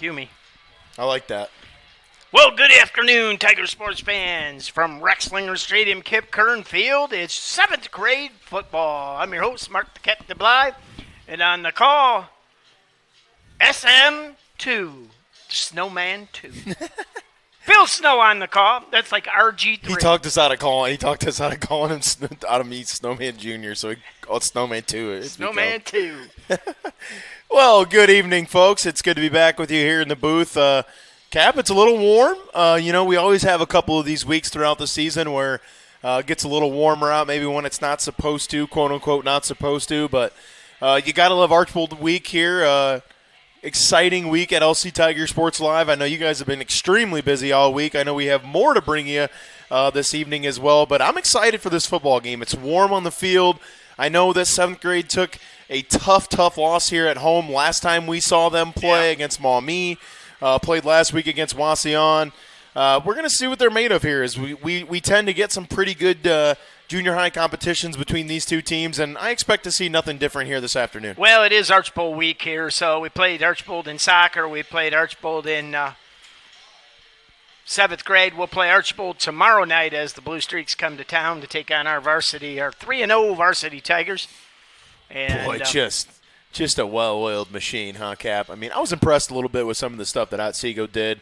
Cue me. I like that. Well, good afternoon, Tiger sports fans. From Rexlinger Stadium, Kip Kern Field, it's 7th grade football. I'm your host, Mark the Captain Bly, and on the call, SM2, Snowman 2. Phil Snow on the call. That's like RG3. He talked us out of calling him out of me Snowman Jr. So he called Snowman 2. Snowman 2. Well, good evening, folks. It's good to be back with you here in the booth. Cap, it's a little warm. We always have a couple of these weeks throughout the season where it gets a little warmer out, maybe when it's not supposed to, quote-unquote not supposed to. But you got to love Archbold week here. Exciting week at LC Tiger Sports Live. I know you guys have been extremely busy all week. I know we have more to bring you this evening as well. But I'm excited for this football game. It's warm on the field. I know that 7th grade took a tough loss here at home last time we saw them play against Maumee. Played last week against Wauseon. We're going to see what they're made of here. As we tend to get some pretty good junior high competitions between these two teams, and I expect to see nothing different here this afternoon. Well, it is Archbold week here, so we played Archbold in soccer. We played Archbold in 7th grade. We'll play Archbold tomorrow night as the Blue Streaks come to town to take on our 3-0 varsity Tigers. And, boy, just a well-oiled machine, huh, Cap? I mean, I was impressed a little bit with some of the stuff that Otsego did.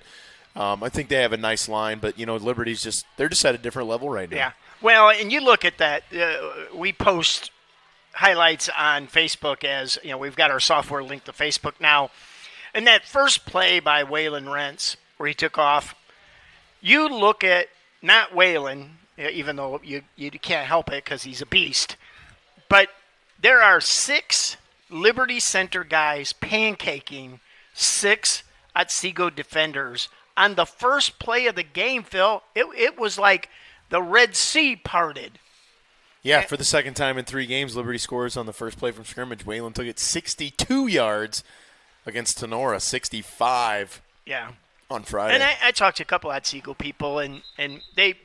I think they have a nice line, but, Liberty's they're just at a different level right now. Yeah. Well, and you look at that. We post highlights on Facebook as, we've got our software linked to Facebook now. And that first play by Waylon Rentz where he took off, you look at not Waylon, even though you can't help it because he's a beast, but there are 6 Liberty Center guys pancaking 6 Otsego defenders. On the first play of the game, Phil, it was like the Red Sea parted. Yeah, for the second time in 3 games, Liberty scores on the first play from scrimmage. Waylon took it 62 yards against Tenora, 65 on Friday. And I talked to a couple of Otsego people, and they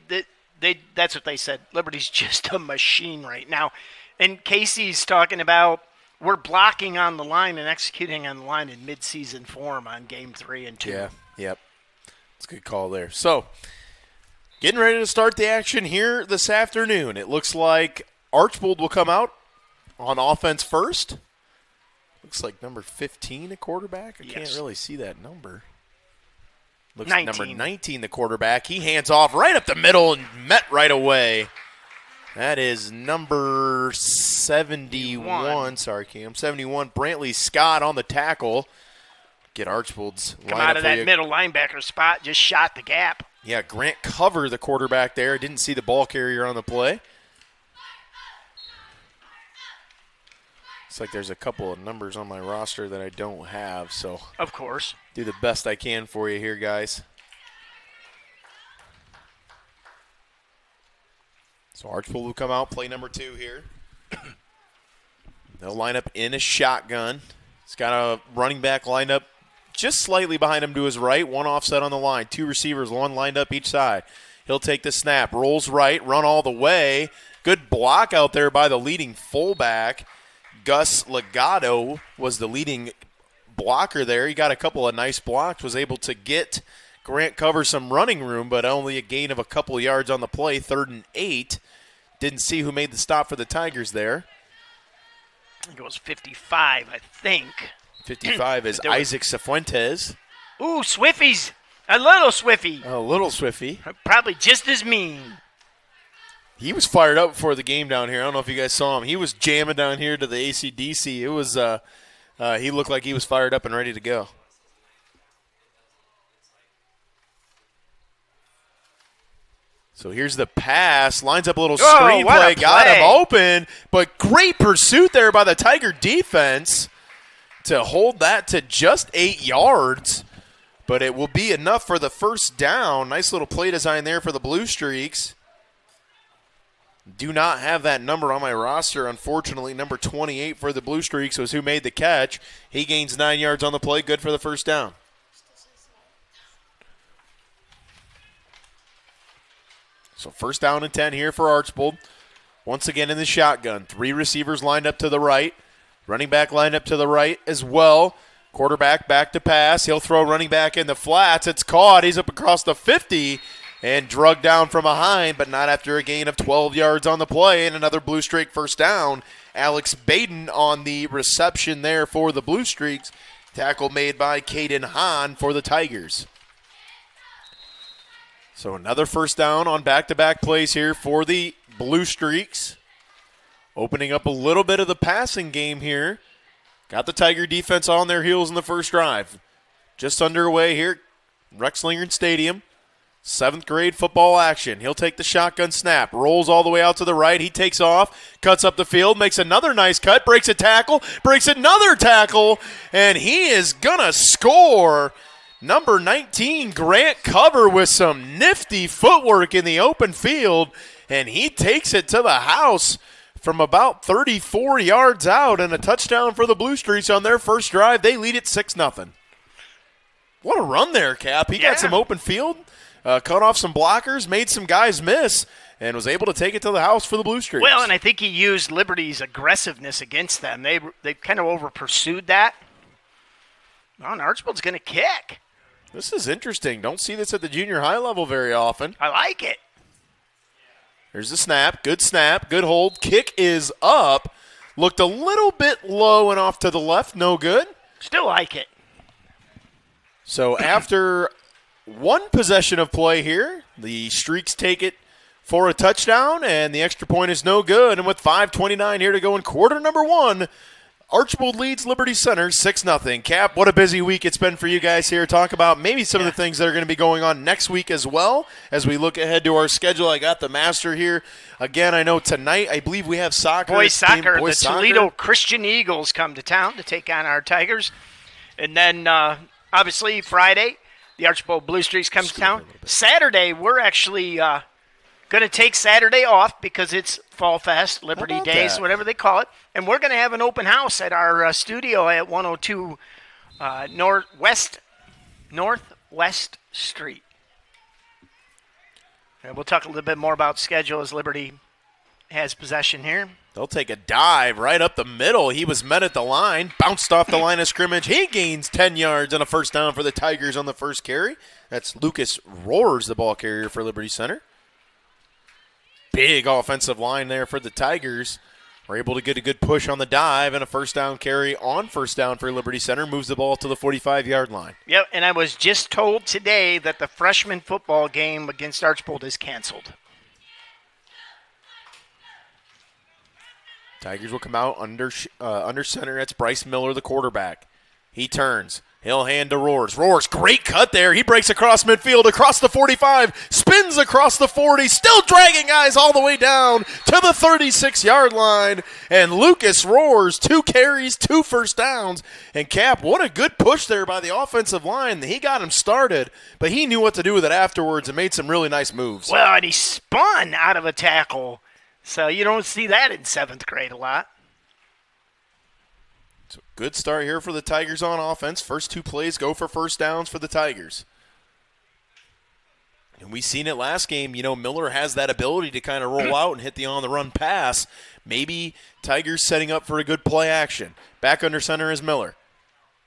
that's what they said. Liberty's just a machine right now. And Casey's talking about we're blocking on the line and executing on the line in mid-season form on game 3 and 2. Yeah, yep. It's a good call there. So, getting ready to start the action here this afternoon. It looks like Archbold will come out on offense first. Looks like number 15, a quarterback. I can't really see that number. Looks 19. Like number 19, the quarterback. He hands off right up the middle and met right away. That is number 71. Sorry, Cam. 71, Brantley Scott on the tackle. Get Archbold's come out of that middle linebacker spot, just shot the gap. Yeah, Grant Cover, the quarterback there. Didn't see the ball carrier on the play. Looks like there's a couple of numbers on my roster that I don't have, so of course, do the best I can for you here, guys. So Archbold will come out, play number 2 here. They'll line up in a shotgun. He's got a running back lined up just slightly behind him to his right. 1 offset on the line. 2 receivers, 1 lined up each side. He'll take the snap, rolls right, run all the way. Good block out there by the leading fullback. Gus Legato was the leading blocker there. He got a couple of nice blocks, was able to get Grant Cover some running room, but only a gain of a couple yards on the play, 3rd and 8. Didn't see who made the stop for the Tigers there. I think it was 55, I think. 55 is Isaac Cifuentes. Ooh, Swiffies. A little Swiffy. A little Swiffy. Probably just as mean. He was fired up before the game down here. I don't know if you guys saw him. He was jamming down here to the AC/DC. It was he looked like he was fired up and ready to go. So here's the pass. Lines up a little screenplay. Got him open. But great pursuit there by the Tiger defense to hold that to just 8 yards. But it will be enough for the first down. Nice little play design there for the Blue Streaks. Do not have that number on my roster, unfortunately. Number 28 for the Blue Streaks was who made the catch. He gains 9 yards on the play. Good for the first down. So first down and 10 here for Archbold. Once again in the shotgun. 3 receivers lined up to the right. Running back lined up to the right as well. Quarterback back to pass. He'll throw running back in the flats. It's caught. He's up across the 50 and drugged down from behind, but not after a gain of 12 yards on the play and another Blue Streak first down. Alex Baden on the reception there for the Blue Streaks. Tackle made by Caden Hahn for the Tigers. So another first down on back-to-back plays here for the Blue Streaks. Opening up a little bit of the passing game here. Got the Tiger defense on their heels in the first drive. Just underway here at Rex-Lingard Stadium. 7th grade football action. He'll take the shotgun snap. Rolls all the way out to the right. He takes off, cuts up the field, makes another nice cut, breaks a tackle, breaks another tackle, and he is going to score. Number 19, Grant Cover, with some nifty footwork in the open field, and he takes it to the house from about 34 yards out, and a touchdown for the Blue Streaks on their first drive. They lead it 6-0. What a run there, Cap. He got some open field. Cut off some blockers, made some guys miss, and was able to take it to the house for the Blue Streaks. Well, and I think he used Liberty's aggressiveness against them. They kind of over-pursued that. Well, and Archbold's going to kick. This is interesting. Don't see this at the junior high level very often. I like it. There's the snap. Good hold. Kick is up. Looked a little bit low and off to the left. No good. Still like it. So after one possession of play here, the Streaks take it for a touchdown, and the extra point is no good. And with 5:29 here to go in quarter number one, Archbold leads Liberty Center 6-0. Cap, what a busy week it's been for you guys here. Talk about maybe some of the things that are going to be going on next week as well as we look ahead to our schedule. I got the master here. Again, I know tonight I believe we have soccer. Boys soccer. The Toledo Christian Eagles come to town to take on our Tigers. And then obviously Friday, the Archbold Blue Streaks come to town. Saturday, we're actually going to take Saturday off because it's Fall Fest, Liberty Days, whatever they call it. And we're going to have an open house at our studio at 102 Northwest Street. And we'll talk a little bit more about schedule as Liberty has possession here. They'll take a dive right up the middle. He was met at the line, bounced off the line of scrimmage. He gains 10 yards and a first down for the Tigers on the first carry. That's Lucas Roars, the ball carrier for Liberty Center. Big offensive line there for the Tigers. We're able to get a good push on the dive and a first down carry on first down for Liberty Center. Moves the ball to the 45-yard line. Yep, and I was just told today that the freshman football game against Archbold is canceled. Tigers will come out under center. That's Bryce Miller, the quarterback. He turns. He'll hand to Roars. Roars, great cut there. He breaks across midfield, across the 45, spins across the 40, still dragging guys all the way down to the 36-yard line. And Lucas Roars, 2 carries, 2 first downs. And Cap, what a good push there by the offensive line. He got him started, but he knew what to do with it afterwards and made some really nice moves. Well, and he spun out of a tackle. So you don't see that in 7th grade a lot. So good start here for the Tigers on offense. First 2 plays go for first downs for the Tigers. And we seen it last game. You know, Miller has that ability to kind of roll out and hit the on-the-run pass. Maybe Tigers setting up for a good play action. Back under center is Miller.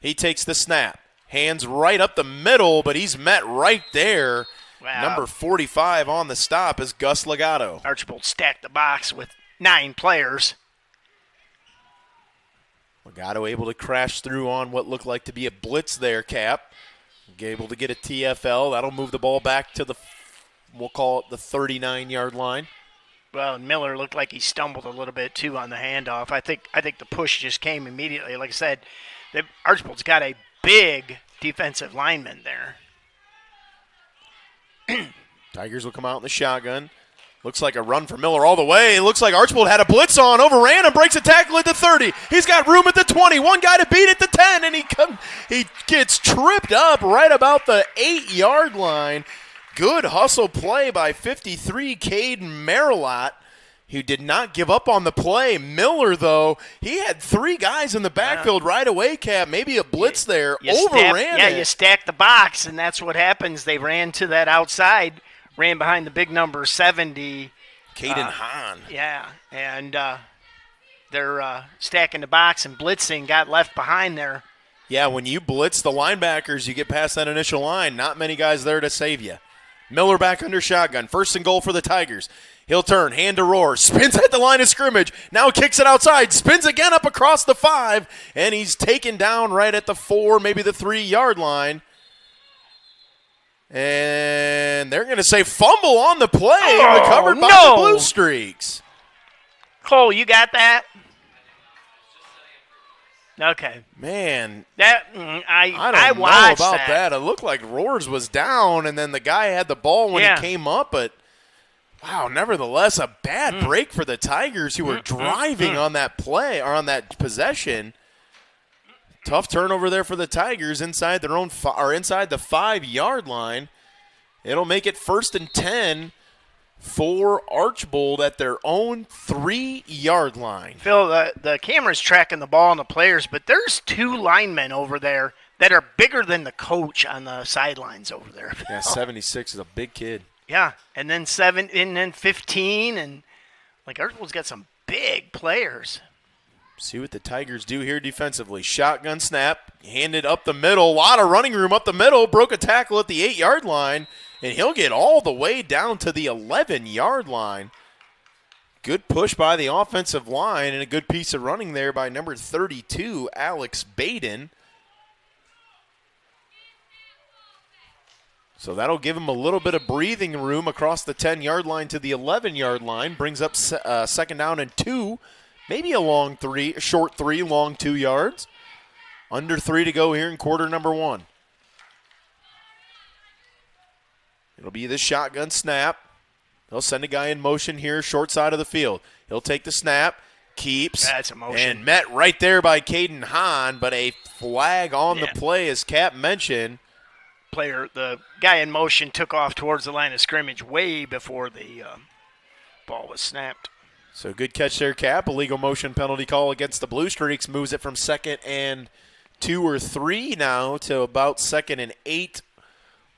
He takes the snap. Hands right up the middle, but he's met right there. Wow. Number 45 on the stop is Gus Legato. Archbold stacked the box with 9 players. Legato able to crash through on what looked like to be a blitz there, Cap. Able to get a TFL. That'll move the ball back to the, we'll call it the 39-yard line. Well, and Miller looked like he stumbled a little bit, too, on the handoff. I think the push just came immediately. Like I said, Archbold's got a big defensive lineman there. Tigers will come out in the shotgun. Looks like a run for Miller all the way. It looks like Archbold had a blitz on, overran him, breaks a tackle at the 30. He's got room at the 20, one guy to beat at the 10, and he gets tripped up right about the 8-yard line. Good hustle play by 53, Caden Marilot, who did not give up on the play. Miller, though, he had 3 guys in the backfield right away, Cap. Maybe a blitz there. Overran it. You stack the box, and that's what happens. They ran to that outside, ran behind the big number 70. Caden Hahn. Yeah, and they're stacking the box and blitzing, got left behind there. Yeah, when you blitz the linebackers, you get past that initial line. Not many guys there to save you. Miller back under shotgun. 1st and goal for the Tigers. He'll turn, hand to Rohr, spins at the line of scrimmage, now kicks it outside, spins again up across the 5, and he's taken down right at the 4, maybe the 3-yard line. And they're going to say fumble on the play, recovered by the Blue Streaks. Cole, you got that? Okay. Man, that I don't know watched about that. It looked like Rohr's was down, and then the guy had the ball when he came up, but wow, nevertheless, a bad break for the Tigers who were driving on that play or on that possession. Tough turnover there for the Tigers inside their own inside the 5-yard line. It'll make it 1st and 10 for Archbold at their own 3-yard line. Phil, the camera's tracking the ball and the players, but there's 2 linemen over there that are bigger than the coach on the sidelines over there. Yeah, 76 is a big kid. Yeah, and then 7, and then 15, and like Archbold's got some big players. See what the Tigers do here defensively. Shotgun snap, handed up the middle. A lot of running room up the middle. Broke a tackle at the 8-yard line, and he'll get all the way down to the 11-yard line. Good push by the offensive line and a good piece of running there by number 32, Alex Baden. So that'll give him a little bit of breathing room across the 10-yard line to the 11-yard line. Brings up 2nd down and 2. Maybe a long 3, a short 3, long 2 yards. Under 3 to go here in quarter number 1. It'll be the shotgun snap. They'll send a guy in motion here, short side of the field. He'll take the snap, keeps, that's a motion. And met right there by Caden Hahn, but a flag on the play, as Cap mentioned. The guy in motion took off towards the line of scrimmage way before the ball was snapped. So good catch there, Cap. A legal motion penalty call against the Blue Streaks moves it from 2nd and 2 or 3 now to about 2nd and 8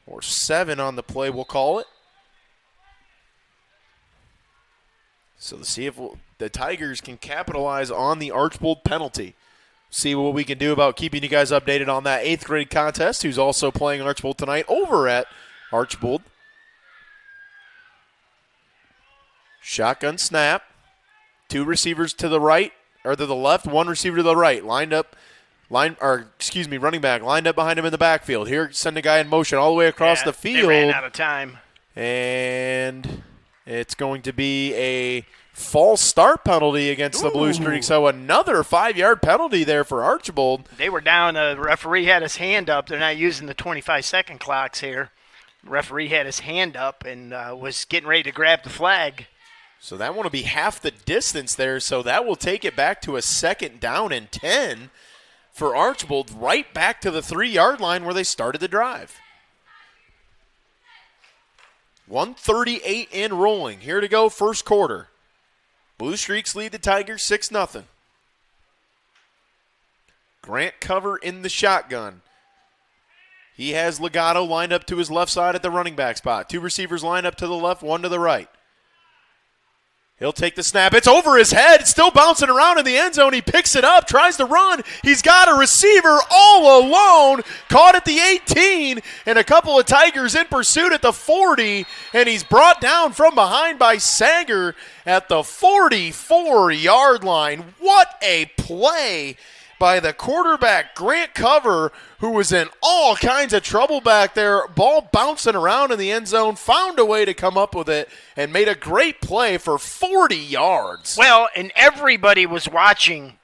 or 7 on the play, we'll call it. So to see if the Tigers can capitalize on the Archbold penalty. See what we can do about keeping you guys updated on that 8th grade contest, who's also playing Archbold tonight over at Archbold. Shotgun snap. 2 receivers to the right, or to the left, 1 receiver to the right. Running back lined up behind him in the backfield. Here, send a guy in motion all the way across the field. They ran out of time. And it's going to be a false start penalty against the Blue Streaks. So another 5-yard penalty there for Archbold. They were down. The referee had his hand up. They're not using the 25-second clocks here. The referee had his hand up and was getting ready to grab the flag. So that one will be half the distance there, so that will take it back to a 2nd down and 10 for Archbold, right back to the 3-yard line where they started the drive. 1:38 in rolling. Here to go, first quarter. Blue Streaks lead the Tigers 6-0. Grant cover in the shotgun. He has Legato lined up to his left side at the running back spot. 2 receivers lined up to the left, 1 to the right. He'll take the snap. It's over his head. It's still bouncing around in the end zone. He picks it up, tries to run. He's got a receiver all alone. Caught at the 18, and a couple of Tigers in pursuit at the 40, and he's brought down from behind by Sager at the 44-yard line. What a play by the quarterback, Grant Cover, who was in all kinds of trouble back there. Ball bouncing around in the end zone, found a way to come up with it, and made a great play for 40 yards. Well, and everybody was watching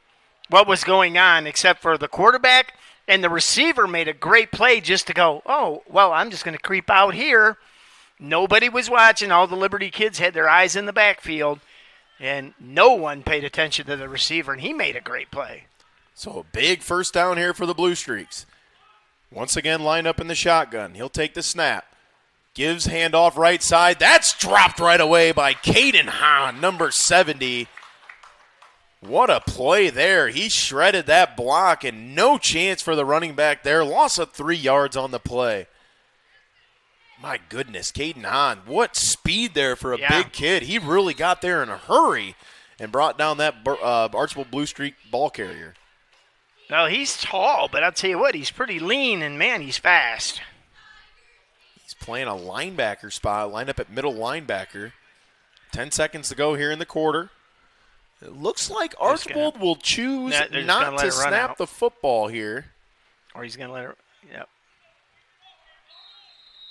what was going on except for the quarterback, and the receiver made a great play just to go, oh, well, I'm just going to creep out here. Nobody was watching. All the Liberty kids had their eyes in the backfield, and no one paid attention to the receiver, and he made a great play. So a big first down here for the Blue Streaks. Once again, lined up in the shotgun. He'll take the snap. Gives handoff right side. That's dropped right away by Caden Hahn, number 70. What a play there. He shredded that block, and no chance for the running back there. Loss of 3 yards on the play. My goodness, Caden Hahn, what speed there for a big kid. He really got there in a hurry and brought down that Archbold Blue Streak ball carrier. No, he's tall, but I'll tell you what, he's pretty lean, and, man, he's fast. He's playing a linebacker spot, lined up at middle linebacker. 10 seconds to go here in the quarter. It looks like Archbold will choose not to snap the football here. Or he's going to let it, yep.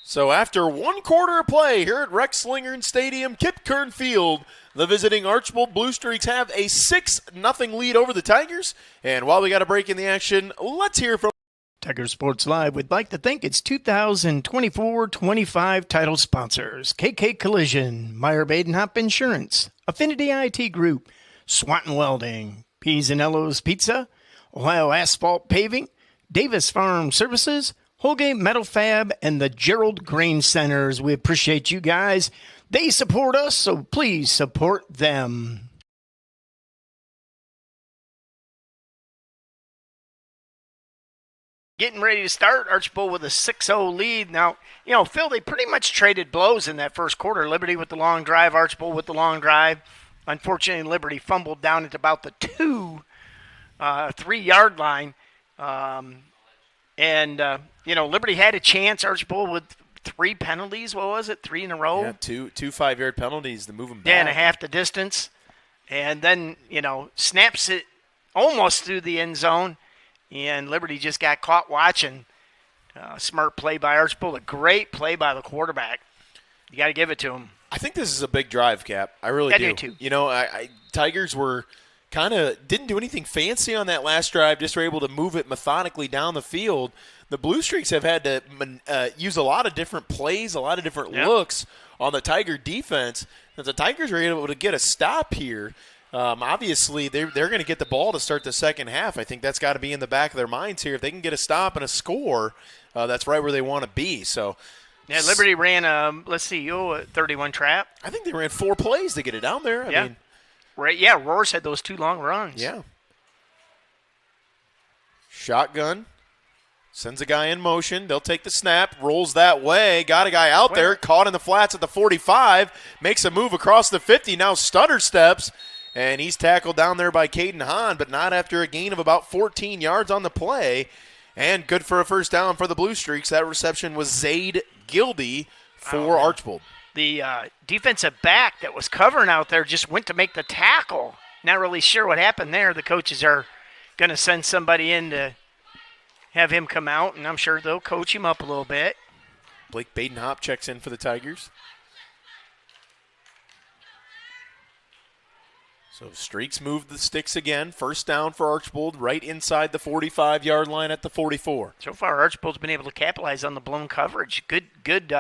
So after 1 quarter of play here at Rex Lingard Stadium, Kip Kern Field, the visiting Archbold Blue Streaks have a 6-0 lead over the Tigers. And while we got a break in the action, let's hear from Tiger Sports Live would like to thank its 2024-25 title sponsors: KK Collision, Meyer Badenhop Insurance, Affinity IT Group, Swanton Welding, P's and Ello's Pizza, Ohio Asphalt Paving, Davis Farm Services, Holgate Metal Fab, and the Gerald Grain Centers. We appreciate you guys. They support us, so please support them. Getting ready to start, Archbold with a 6-0 lead. Now, Phil, they pretty much traded blows in that first quarter. Liberty with the long drive, Archbold with the long drive. Unfortunately, Liberty fumbled down at about the 3-yard line. Liberty had a chance. Archbold with 3 penalties. What was it? 3 in a row? Yeah, two 5-yard penalties to move them back. Yeah, and a half the distance. And then, snaps it almost through the end zone. And Liberty just got caught watching. Smart play by Archbold. A great play by the quarterback. You got to give it to him. I think this is a big drive, Cap. I really do. I do, too. Tigers were kind of didn't do anything fancy on that last drive, just were able to move it methodically down the field. The Blue Streaks have had to use a lot of different plays, a lot of different looks on the Tiger defense. And the Tigers are able to get a stop here. Obviously, they're going to get the ball to start the second half. I think that's got to be in the back of their minds here. If they can get a stop and a score, that's right where they want to be. So, yeah, Liberty ran a 31 trap. I think they ran 4 plays to get it down there. I mean, right. Yeah, Roars had those 2 long runs. Yeah. Shotgun. Sends a guy in motion. They'll take the snap. Rolls that way. Got a guy out there. Caught in the flats at the 45. Makes a move across the 50. Now stutter steps. And he's tackled down there by Caden Hahn, but not after a gain of about 14 yards on the play. And good for a first down for the Blue Streaks. That reception was Zaid Gildy for Archbold. The defensive back that was covering out there just went to make the tackle. Not really sure what happened there. The coaches are going to send somebody in to have him come out, and I'm sure they'll coach him up a little bit. Blake Badenhop checks in for the Tigers. So Streaks moved the sticks again. First down for Archbold, right inside the 45-yard line at the 44. So far, Archbold's been able to capitalize on the blown coverage. Good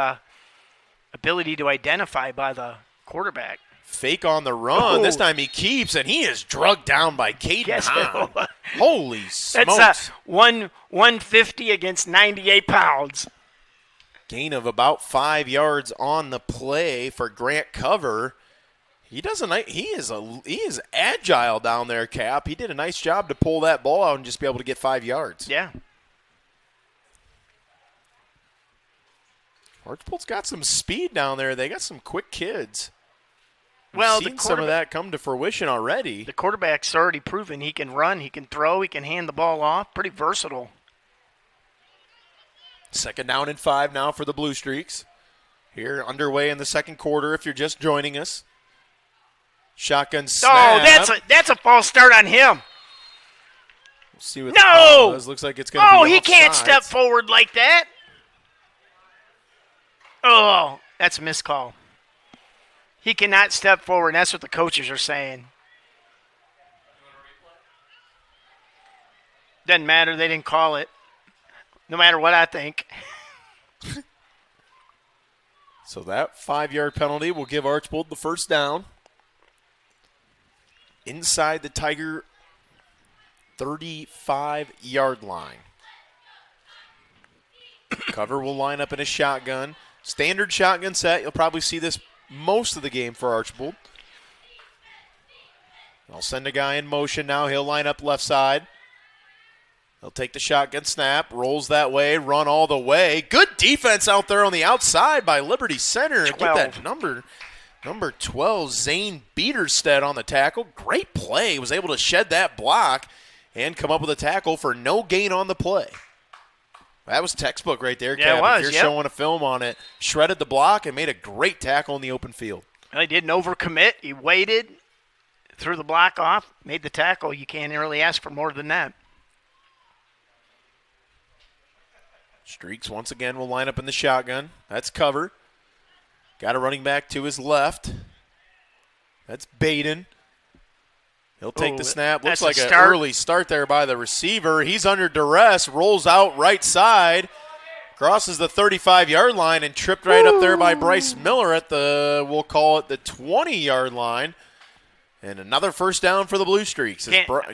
ability to identify by the quarterback. Fake on the run. This time he keeps, and he is drugged down by Caden Hahn. Holy smokes. That's 150 against 98 pounds. Gain of about 5 yards on the play for Grant Cover. He is agile down there, Cap. He did a nice job to pull that ball out and just be able to get 5 yards. Yeah. Archbold's got some speed down there. They got some quick kids. Well, We've seen some of that come to fruition already. The quarterback's already proven he can run, he can throw, he can hand the ball off. Pretty versatile. Second down and 5 now for the Blue Streaks. Here, underway in the second quarter if you're just joining us. Shotgun snap. Oh, that's a false start on him. We'll see what the call is. Looks like it's going to be he can't offsides. step forward like that. Oh, that's a missed call. He cannot step forward, and that's what the coaches are saying. Doesn't matter. They didn't call it. No matter what I think. So that 5-yard penalty will give Archbold the first down. Inside the Tiger 35-yard line. Cover will line up in a shotgun. Standard shotgun set. You'll probably see this most of the game for Archbold. I'll send a guy in motion now. He'll line up left side. He'll take the shotgun snap, rolls that way, run all the way. Good defense out there on the outside by Liberty Center. 12. Get that number 12, Zane Beaterstead on the tackle. Great play. Was able to shed that block and come up with a tackle for no gain on the play. That was textbook right there, Yeah, Cap. it was, If you're showing a film on it, shredded the block and made a great tackle in the open field. Well, he didn't overcommit. He waited, threw the block off, made the tackle. You can't really ask for more than that. Streaks once again will line up in the shotgun. That's cover. Got a running back to his left. That's Baden. He'll take the snap. Looks like an early start there by the receiver. He's under duress, rolls out right side, crosses the 35-yard line, and tripped right up there by Bryce Miller at the, we'll call it the 20-yard line. And another first down for the Blue Streaks.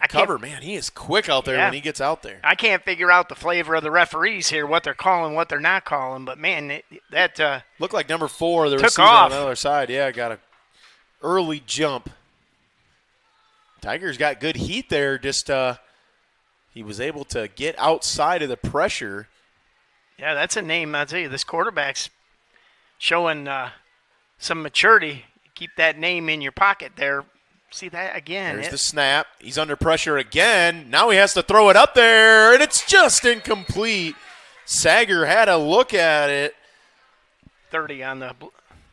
Cover, man, he is quick out there when he gets out there. I can't figure out the flavor of the referees here, what they're calling, what they're not calling. But, man, that looked like number 4, the took receiver off on the other side. Yeah, got an early jump. Tigers got good heat there. Just he was able to get outside of the pressure. Yeah, that's a name. I'll tell you, this quarterback's showing some maturity. Keep that name in your pocket there. See that again. There's the snap. He's under pressure again. Now he has to throw it up there, and it's just incomplete. Sager had a look at it. 30 on the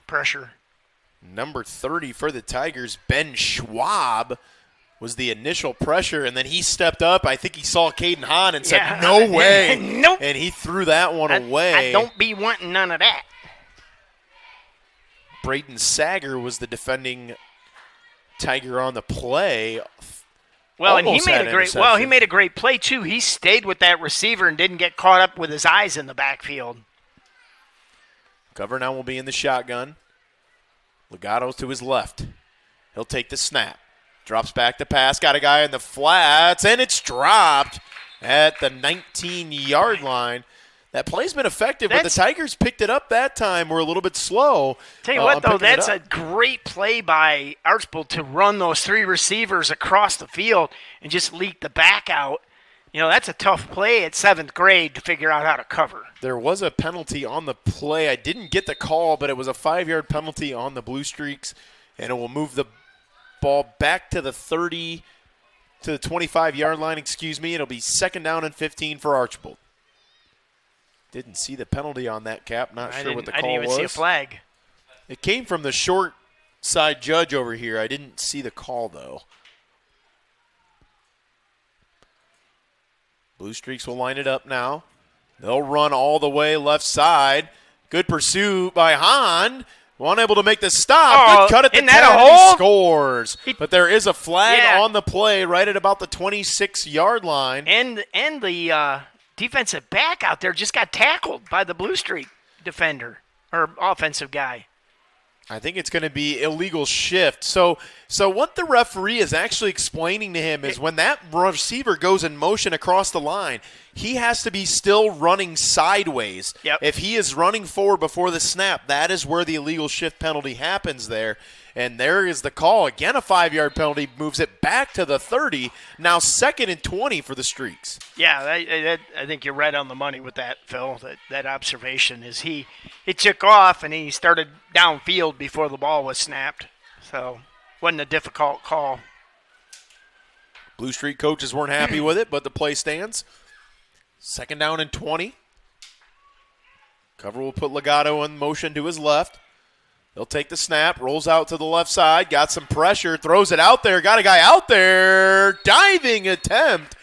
pressure. Number 30 for the Tigers, Ben Schwab, was the initial pressure, and then he stepped up. I think he saw Caden Hahn and said, no way. Nope. And he threw that one away. I don't be wanting none of that. Braden Sager was the defending Tiger on the play. Well, and he made a great play too. He stayed with that receiver and didn't get caught up with his eyes in the backfield. Cover now will be in the shotgun. Legato's to his left. He'll take the snap. Drops back to pass. Got a guy in the flats, and it's dropped at the 19-yard line. That play's been effective, but the Tigers picked it up that time. We're a little bit slow. Tell you what, though, that's a great play by Archbold to run those 3 receivers across the field and just leak the back out. You know, that's a tough play at 7th grade to figure out how to cover. There was a penalty on the play. I didn't get the call, but it was a 5-yard penalty on the Blue Streaks, and it will move the ball back to the 30, to the 25-yard line, It'll be 2nd down and 15 for Archbold. Didn't see the penalty on that, Cap. Not sure what the call was. I didn't even see a flag. It came from the short side judge over here. I didn't see the call, though. Blue Streaks will line it up now. They'll run all the way left side. Good pursuit by Hahn. Unable to make the stop. Good cut at the 10. He scores. But there is a flag on the play right at about the 26-yard line. And the defensive back out there just got tackled by the Blue Streak defender or offensive guy. I think it's going to be illegal shift. So what the referee is actually explaining to him is when that receiver goes in motion across the line, he has to be still running sideways. Yep. If he is running forward before the snap, that is where the illegal shift penalty happens there. And there is the call. Again, a 5-yard penalty moves it back to the 30. Now 2nd and 20 for the Streaks. Yeah, I think you're right on the money with that, Phil. That observation is he took off and he started downfield before the ball was snapped. So wasn't a difficult call. Blue Streak coaches weren't happy with it, but the play stands. 2nd down and 20. Cover will put Legato in motion to his left. He'll take the snap, rolls out to the left side, got some pressure, throws it out there, got a guy out there. Diving attempt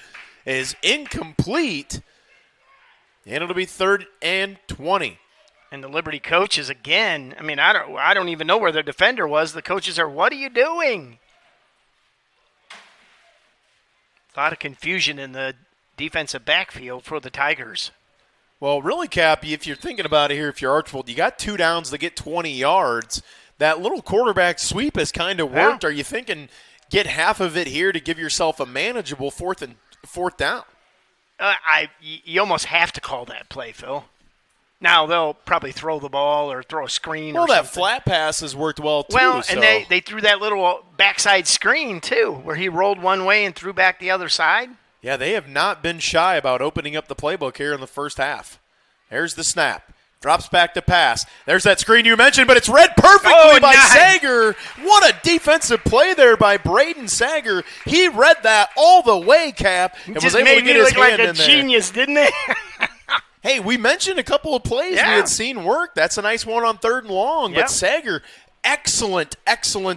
is incomplete. And it'll be 3rd and 20. And the Liberty coaches again, I mean, I don't even know where their defender was. The coaches are, what are you doing? A lot of confusion in the defensive backfield for the Tigers. Well, really, Cappy, if you're thinking about it here, if you're Archbold, you got 2 downs to get 20 yards. That little quarterback sweep has kind of worked. Yeah. Are you thinking get half of it here to give yourself a manageable fourth down? You almost have to call that play, Phil. Now they'll probably throw the ball or throw a screen. Well, that flat pass has worked well too. Well, and they threw that little backside screen too, where he rolled one way and threw back the other side. Yeah, they have not been shy about opening up the playbook here in the first half. There's the snap. Drops back to pass. There's that screen you mentioned, but it's read perfectly by nice. Sager. What a defensive play there by Braden Sager. He read that all the way, Cap, and was able to get his hand in there. Just made me look like a genius, didn't it? Hey, we mentioned a couple of plays we had seen work. That's a nice one on 3rd and long. But Sager, excellent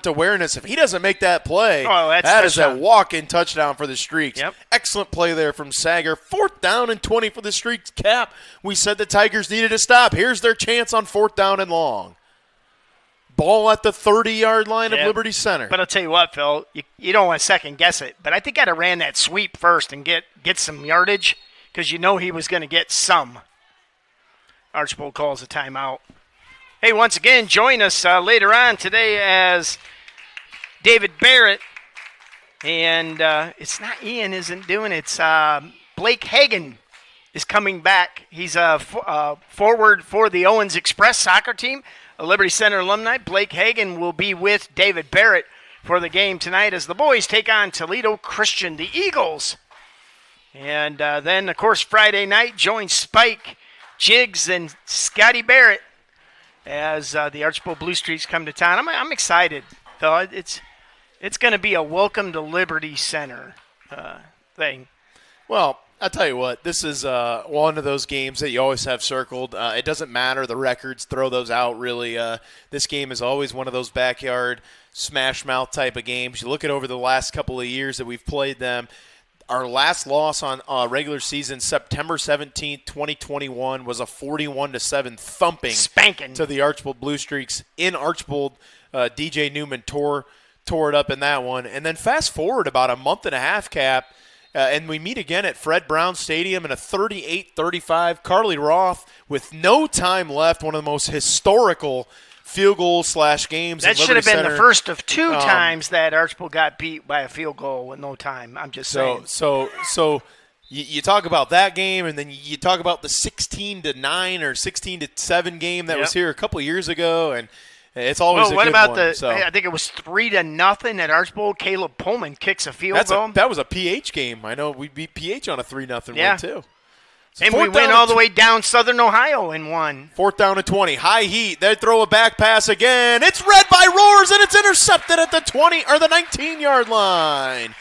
awareness. If he doesn't make that play, that is a walk-in touchdown for the Streaks. Yep. Excellent play there from Sager. 4th down and 20 for the Streaks. Cap, we said the Tigers needed to stop. Here's their chance on 4th down and long. Ball at the 30-yard line of Liberty Center. But I'll tell you what, Phil, you don't want to second-guess it. But I think I'd have ran that sweep first and get some yardage because you know he was going to get some. Archbold calls a timeout. Hey, once again, join us later on today as David Barrett. And it's not Ian isn't doing it. It's Blake Hagan is coming back. He's a forward for the Owens Express soccer team, a Liberty Center alumni. Blake Hagan will be with David Barrett for the game tonight as the boys take on Toledo Christian, the Eagles. And then, of course, Friday night, join Spike, Jiggs, and Scotty Barrett as the Archbold Blue Streaks come to town. I'm excited, though. It's going to be a welcome to Liberty Center thing. Well, I'll tell you what, this is one of those games that you always have circled. It doesn't matter the records, throw those out, really. This game is always one of those backyard smash-mouth type of games. You look at over the last couple of years that we've played them. Our last loss on regular season, September 17th, 2021, was a 41-7 thumping spanking to the Archbold Blue Streaks in Archbold. DJ Newman tore it up in that one. And then fast forward about a month and a half, Cap, and we meet again at Fred Brown Stadium in a 38-35. Carly Roth with no time left, one of the most historical field goal / games. That should have been the first of 2 times that Archbold got beat by a field goal with no time. I'm just saying. So you talk about that game, and then you talk about the 16-9 or 16-7 game that was here a couple of years ago, and it's always a good about one. I think it was 3-0 at Archbold. Caleb Pullman kicks a field goal. That was a PH game. I know we beat PH on a 3-0 win too. And we went all the way down Southern Ohio and won. 4th down and 20. High heat. They throw a back pass again. It's read by Roars, and it's intercepted at the 20 or the 19-yard line.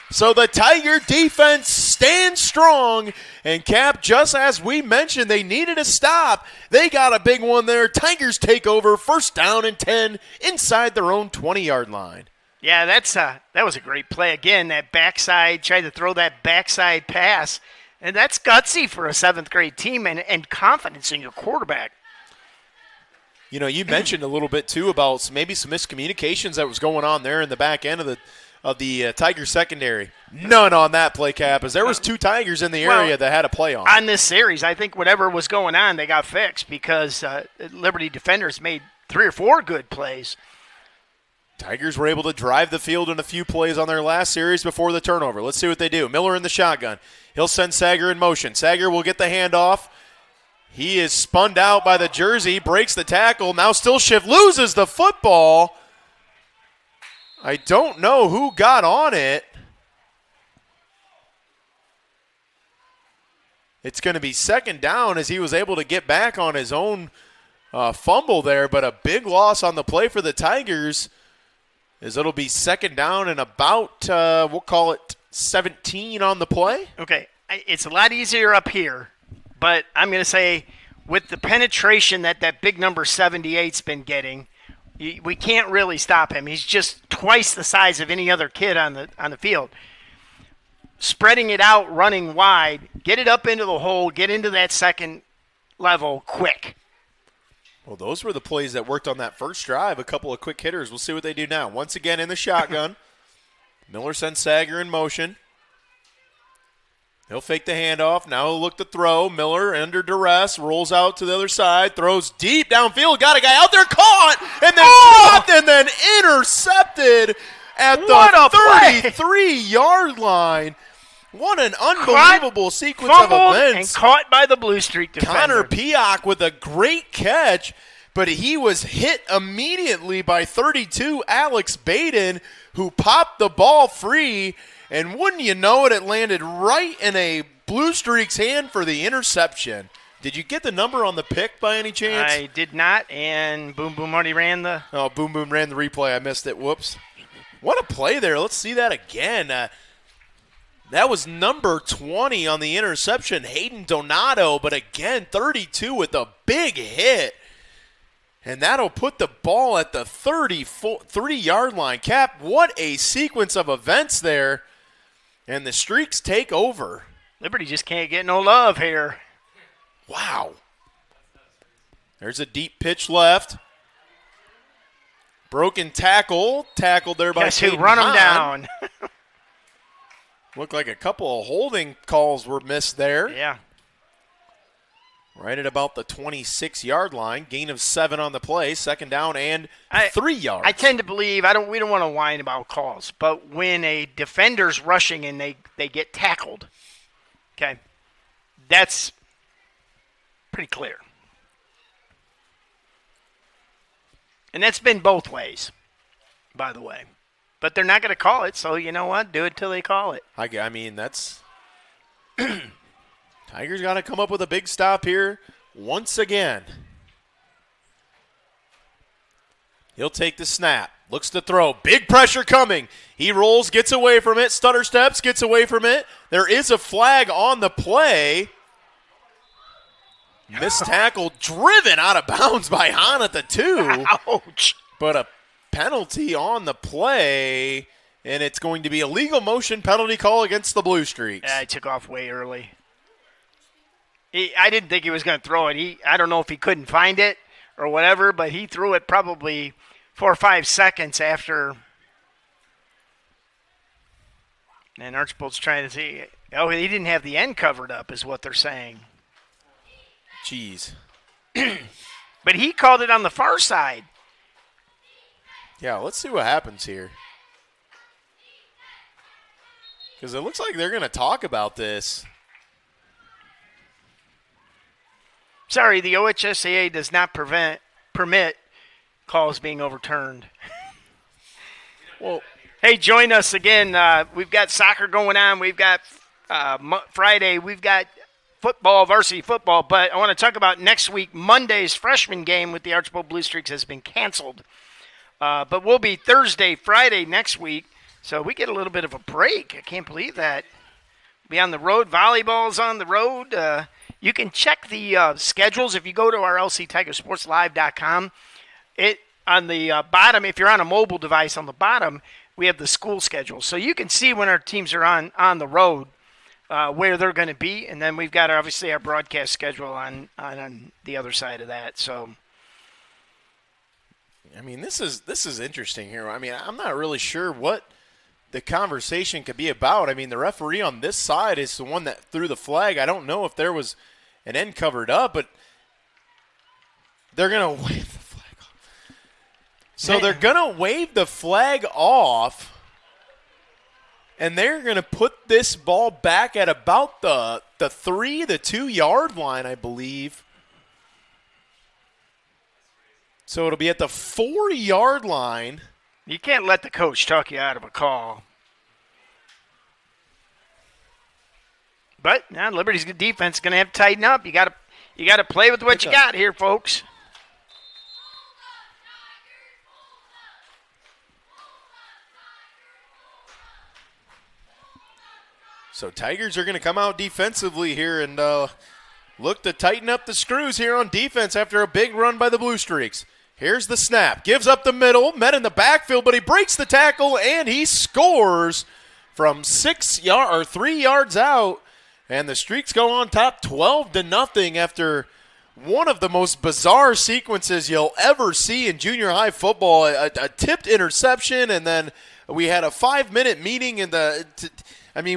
So the Tiger defense stands strong. And Cap, just as we mentioned, they needed a stop. They got a big one there. Tigers take over. 1st down and 10 inside their own 20-yard line. Yeah, that was a great play. Again, that backside, tried to throw that backside pass. And that's gutsy for a 7th grade team and confidence in your quarterback. You know, you mentioned a little bit, too, about maybe some miscommunications that was going on there in the back end of the Tiger secondary. None on that play, Cap, as there was 2 Tigers in the area that had a play on. On this series, I think whatever was going on, they got fixed because Liberty defenders made 3 or 4 good plays. Tigers were able to drive the field in a few plays on their last series before the turnover. Let's see what they do. Miller in the shotgun. He'll send Sager in motion. Sager will get the handoff. He is spun out by the jersey, breaks the tackle. Now still Schiff loses the football. I don't know who got on it. It's going to be 2nd down as he was able to get back on his own fumble there, but a big loss on the play for the Tigers. Is it'll be 2nd down and about, we'll call it 17 on the play. Okay, it's a lot easier up here, but I'm going to say with the penetration that big number 78's been getting, we can't really stop him. He's just twice the size of any other kid on the field. Spreading it out, running wide, get it up into the hole, get into that second level quick. Well, those were the plays that worked on that first drive. A couple of quick hitters. We'll see what they do now. Once again in the shotgun. Miller sends Sager in motion. He'll fake the handoff. Now he'll look to throw. Miller under duress. Rolls out to the other side. Throws deep downfield. Got a guy out there. Caught. And then dropped and then intercepted at the 33-yard line. What an unbelievable sequence of events. And caught by the Blue Streak defender. Connor Pioch with a great catch, but he was hit immediately by 32 Alex Baden, who popped the ball free, and wouldn't you know it, it landed right in a Blue Streak's hand for the interception. Did you get the number on the pick by any chance? I did not, and Boom Boom already ran the... Oh, Boom Boom ran the replay. I missed it. Whoops. What a play there. Let's see that again. That was number 20 on the interception, Hayden Donato, but again, 32 with a big hit. And that'll put the ball at the 33-yard line. Cap, what a sequence of events there. And the Streaks take over. Liberty just can't get no love here. Wow. There's a deep pitch left. Broken tackle. Tackled there by Guess who Caden run him Hahn. down. Looked like a couple of holding calls were missed there. Yeah. Right at about the 26-yard line. Gain of 7 on the play. Second down and 3 yards. I tend to believe, we don't want to whine about calls, but when a defender's rushing and they get tackled, okay, that's pretty clear. And that's been both ways, by the way. But they're not going to call it, so you know what? Do it till they call it. I mean, that's Tigers got to come up with a big stop here once again. He'll take the snap. Looks to throw. Big pressure coming. He rolls, gets away from it. Stutter steps, gets away from it. There is a flag on the play. Missed tackle, driven out of bounds by Hahn at the 2. Ouch. But a penalty on the play, and it's going to be a legal motion penalty call against the Blue Streaks. Yeah, he took off way early. I didn't think he was going to throw it. I don't know if he couldn't find it or whatever, but he threw it probably 4 or 5 seconds after. And Archbold's trying to see. Oh, he didn't have the end covered up is what they're saying. Jeez. But he called it on the far side. Yeah, let's see what happens here. Because it looks like they're going to talk about this. Sorry, the OHSAA does not permit calls being overturned. Well, hey, join us again. We've got soccer going on. We've got Friday. We've got football, varsity football. But I want to talk about next week. Monday's freshman game with the Archbold Blue Streaks has been canceled. But we'll be Thursday, Friday next week. So we get a little bit of a break. I can't believe that. Be on the road. Volleyball's on the road. You can check the schedules if you go to our lctigersportslive.com. It on the bottom, if you're on a mobile device on the bottom, we have the school schedule. So you can see when our teams are on the road, where they're going to be. And then we've got, obviously, our broadcast schedule on the other side of that. So, I mean, this is interesting here. I mean, I'm not really sure what the conversation could be about. I mean, the referee on this side is the one that threw the flag. I don't know if there was an end covered up, but they're going to wave the flag off. So they're going to wave the flag off, and they're going to put this ball back at about the 2-yard line, I believe. So it'll be at the 4-yard line. You can't let the coach talk you out of a call. But now Liberty's defense is going to have to tighten up. You got to play with what you got here, folks. So Tigers are going to come out defensively here and look to tighten up the screws here on defense after a big run by the Blue Streaks. Here's the snap. Gives up the middle. Met in the backfield, but he breaks the tackle, and he scores from 3 yards out. And the Streaks go on top 12-0 after one of the most bizarre sequences you'll ever see in junior high football. A tipped interception, and then we had a 5-minute meeting in the we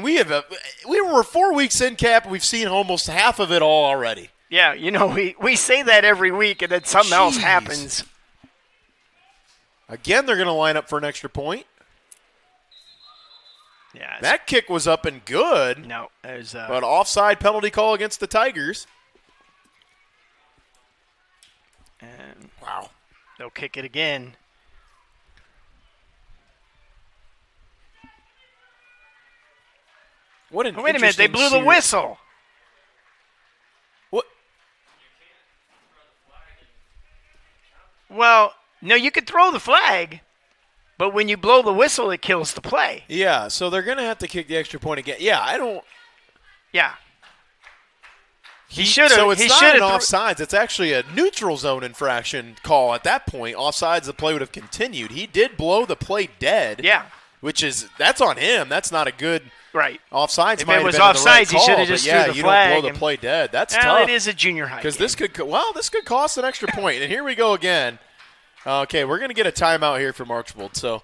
were 4 weeks in, Cap. We've seen almost half of it all already. Yeah, we say that every week, and then something else happens. Again, they're going to line up for an extra point. Yeah, that kick was up and good. No, there's but offside penalty call against the Tigers. And wow, they'll kick it again. What an Wait a minute, they blew the whistle. What? Well, no, you could throw the flag, but when you blow the whistle, it kills the play. Yeah, so they're going to have to kick the extra point again. Yeah, I don't. Yeah. He should have. So it's not an offsides. It's actually a neutral zone infraction call at that point. Offsides, the play would have continued. He did blow the play dead. Yeah. That's on him. That's not a good offsides. If it was offsides, he should have just threw the flag. You don't blow the play dead. That's tough. It is a junior high. Because this could cost an extra point. And here we go again. Okay, we're going to get a timeout here from Archbold. So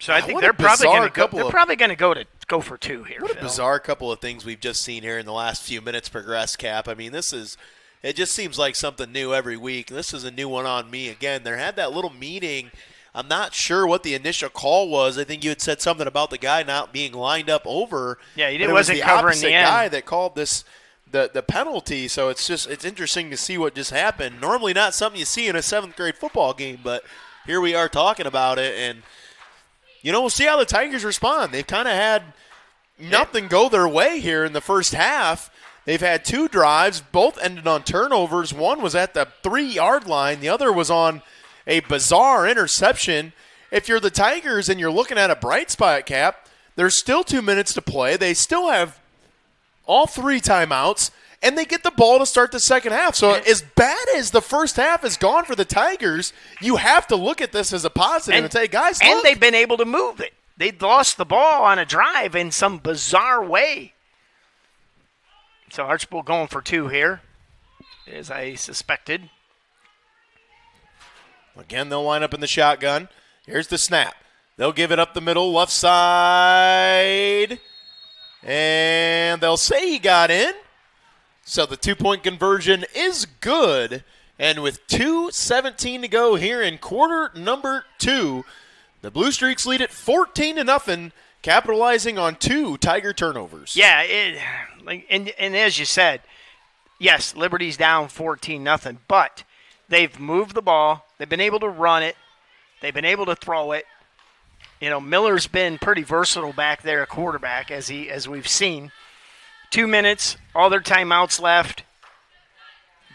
I think they're probably going to go for two here. What a bizarre couple of things we've just seen here in the last few minutes progress, Cap. I mean, it just seems like something new every week. This is a new one on me again. There had that little meeting. I'm not sure what the initial call was. I think you had said something about the guy not being lined up over. Yeah, he wasn't covering the end. Guy that called this the penalty. So it's interesting to see what just happened. Normally not something you see in a 7th grade football game, but here we are talking about it. And, we'll see how the Tigers respond. They've kind of had nothing go their way here in the first half. They've had 2 drives. Both ended on turnovers. One was at the 3-yard line. The other was on a bizarre interception. If you're the Tigers and you're looking at a bright spot, Cap, there's still 2 minutes to play. They still have all 3 timeouts, and they get the ball to start the second half. So as bad as the first half has gone for the Tigers, you have to look at this as a positive and say, guys, look. And they've been able to move it. They lost the ball on a drive in some bizarre way. So Archbold going for 2 here, as I suspected. Again, they'll line up in the shotgun. Here's the snap. They'll give it up the middle, left side. And they'll say he got in. So the 2-point conversion is good. And with 2:17 to go here in quarter number 2, the Blue Streaks lead it 14-0, capitalizing on 2 Tiger turnovers. Yeah, and as you said, yes, Liberty's down 14-0, but they've moved the ball. They've been able to run it. They've been able to throw it. Miller's been pretty versatile back there at quarterback, as we've seen. 2 minutes, all their timeouts left.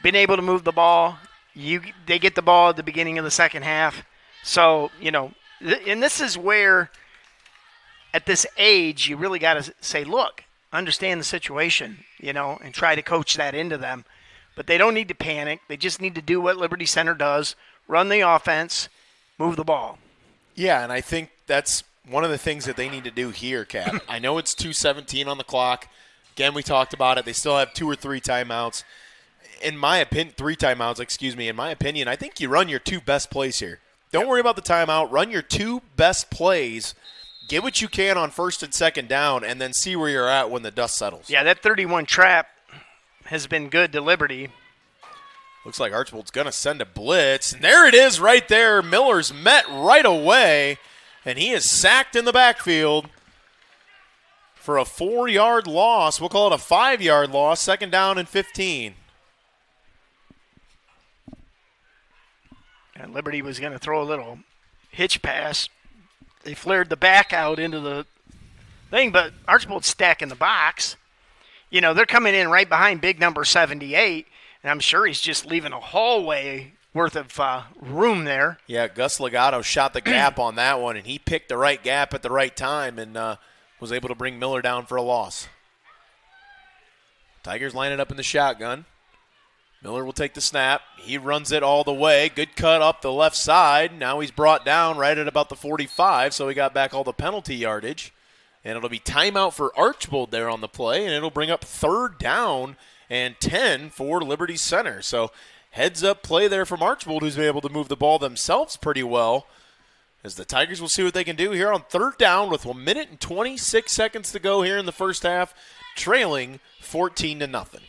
Been able to move the ball. They get the ball at the beginning of the second half. So, and this is where, at this age, you really got to say, look, understand the situation, and try to coach that into them. But they don't need to panic. They just need to do what Liberty Center does, run the offense, move the ball. Yeah, and I think that's one of the things that they need to do here, Cap. I know it's 2:17 on the clock. Again, we talked about it. They still have 2 or 3 timeouts. In my opinion, 3 timeouts, excuse me. In my opinion, I think you run your 2 best plays here. Don't worry about the timeout. Run your 2 best plays. Get what you can on first and second down, and then see where you're at when the dust settles. Yeah, that 31 trap has been good to Liberty. Looks like Archbold's going to send a blitz. And there it is right there. Miller's met right away, and he is sacked in the backfield for a 4-yard loss. We'll call it a 5-yard loss, second down and 15. And Liberty was going to throw a little hitch pass. They flared the back out into the thing, but Archbold's stacking the box. They're coming in right behind big number 78, and I'm sure he's just leaving a hallway worth of room there. Yeah, Gus Legato shot the gap on that one, and he picked the right gap at the right time and was able to bring Miller down for a loss. Tigers line it up in the shotgun. Miller will take the snap. He runs it all the way. Good cut up the left side. Now he's brought down right at about the 45, so he got back all the penalty yardage. And it'll be timeout for Archbold there on the play, and it'll bring up 3rd down and 10 for Liberty Center. So heads-up play there from Archbold, who's been able to move the ball themselves pretty well, as the Tigers will see what they can do here on 3rd down with 1 minute and 26 seconds to go here in the first half, trailing 14-0.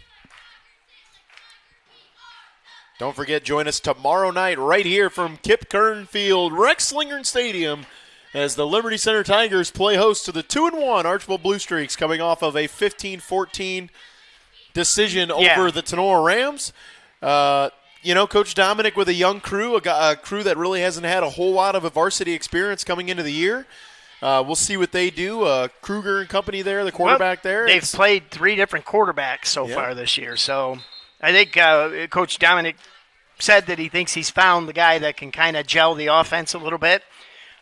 Don't forget, join us tomorrow night right here from Kip Kern Field, Rex-Lingern Stadium, as the Liberty Center Tigers play host to the 2-1 Archbold Blue Streaks, coming off of a 15-14 decision over the Tenora Rams. Coach Dominic with a young crew, a crew that really hasn't had a whole lot of a varsity experience coming into the year. We'll see what they do. Kruger and company there, the quarterback there. They've played 3 different quarterbacks so far this year, so I think Coach Dominic said that he thinks he's found the guy that can kind of gel the offense a little bit.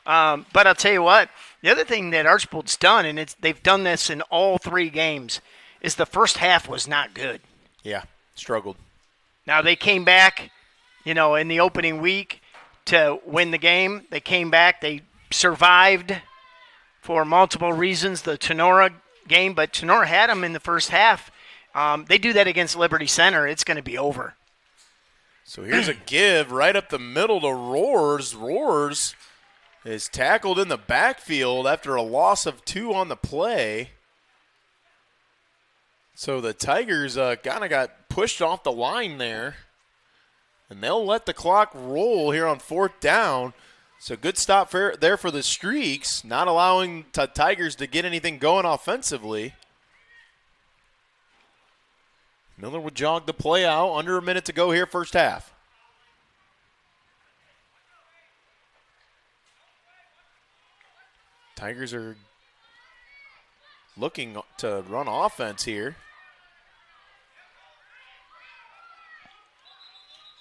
But I'll tell you what, the other thing that Archbold's done, and they've done this in all 3 games, is the first half was not good. Yeah, struggled. Now they came back, in the opening week to win the game. They came back. They survived for multiple reasons, the Tenora game, but Tenora had them in the first half. They do that against Liberty Center, it's going to be over. So here's a give right up the middle to Roars. Roars is tackled in the backfield after a loss of 2 on the play. So the Tigers kind of got pushed off the line there. And they'll let the clock roll here on 4th down. So good stop there for the Streaks, not allowing the Tigers to get anything going offensively. Miller would jog the play out. Under a minute to go here, first half. Tigers are looking to run offense here.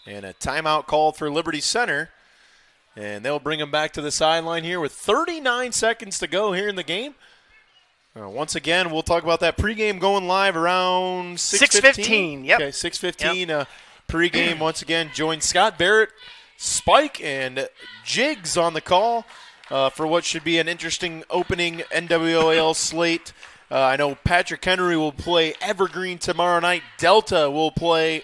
And a timeout called for Liberty Center. And they'll bring him back to the sideline here with 39 seconds to go here in the game. Once again, we'll talk about that pregame going live around 6:15. Yep. Okay, 6:15 pregame. Once again, join Scott Barrett, Spike, and Jigs on the call for what should be an interesting opening NWOL slate. I know Patrick Henry will play Evergreen tomorrow night. Delta will play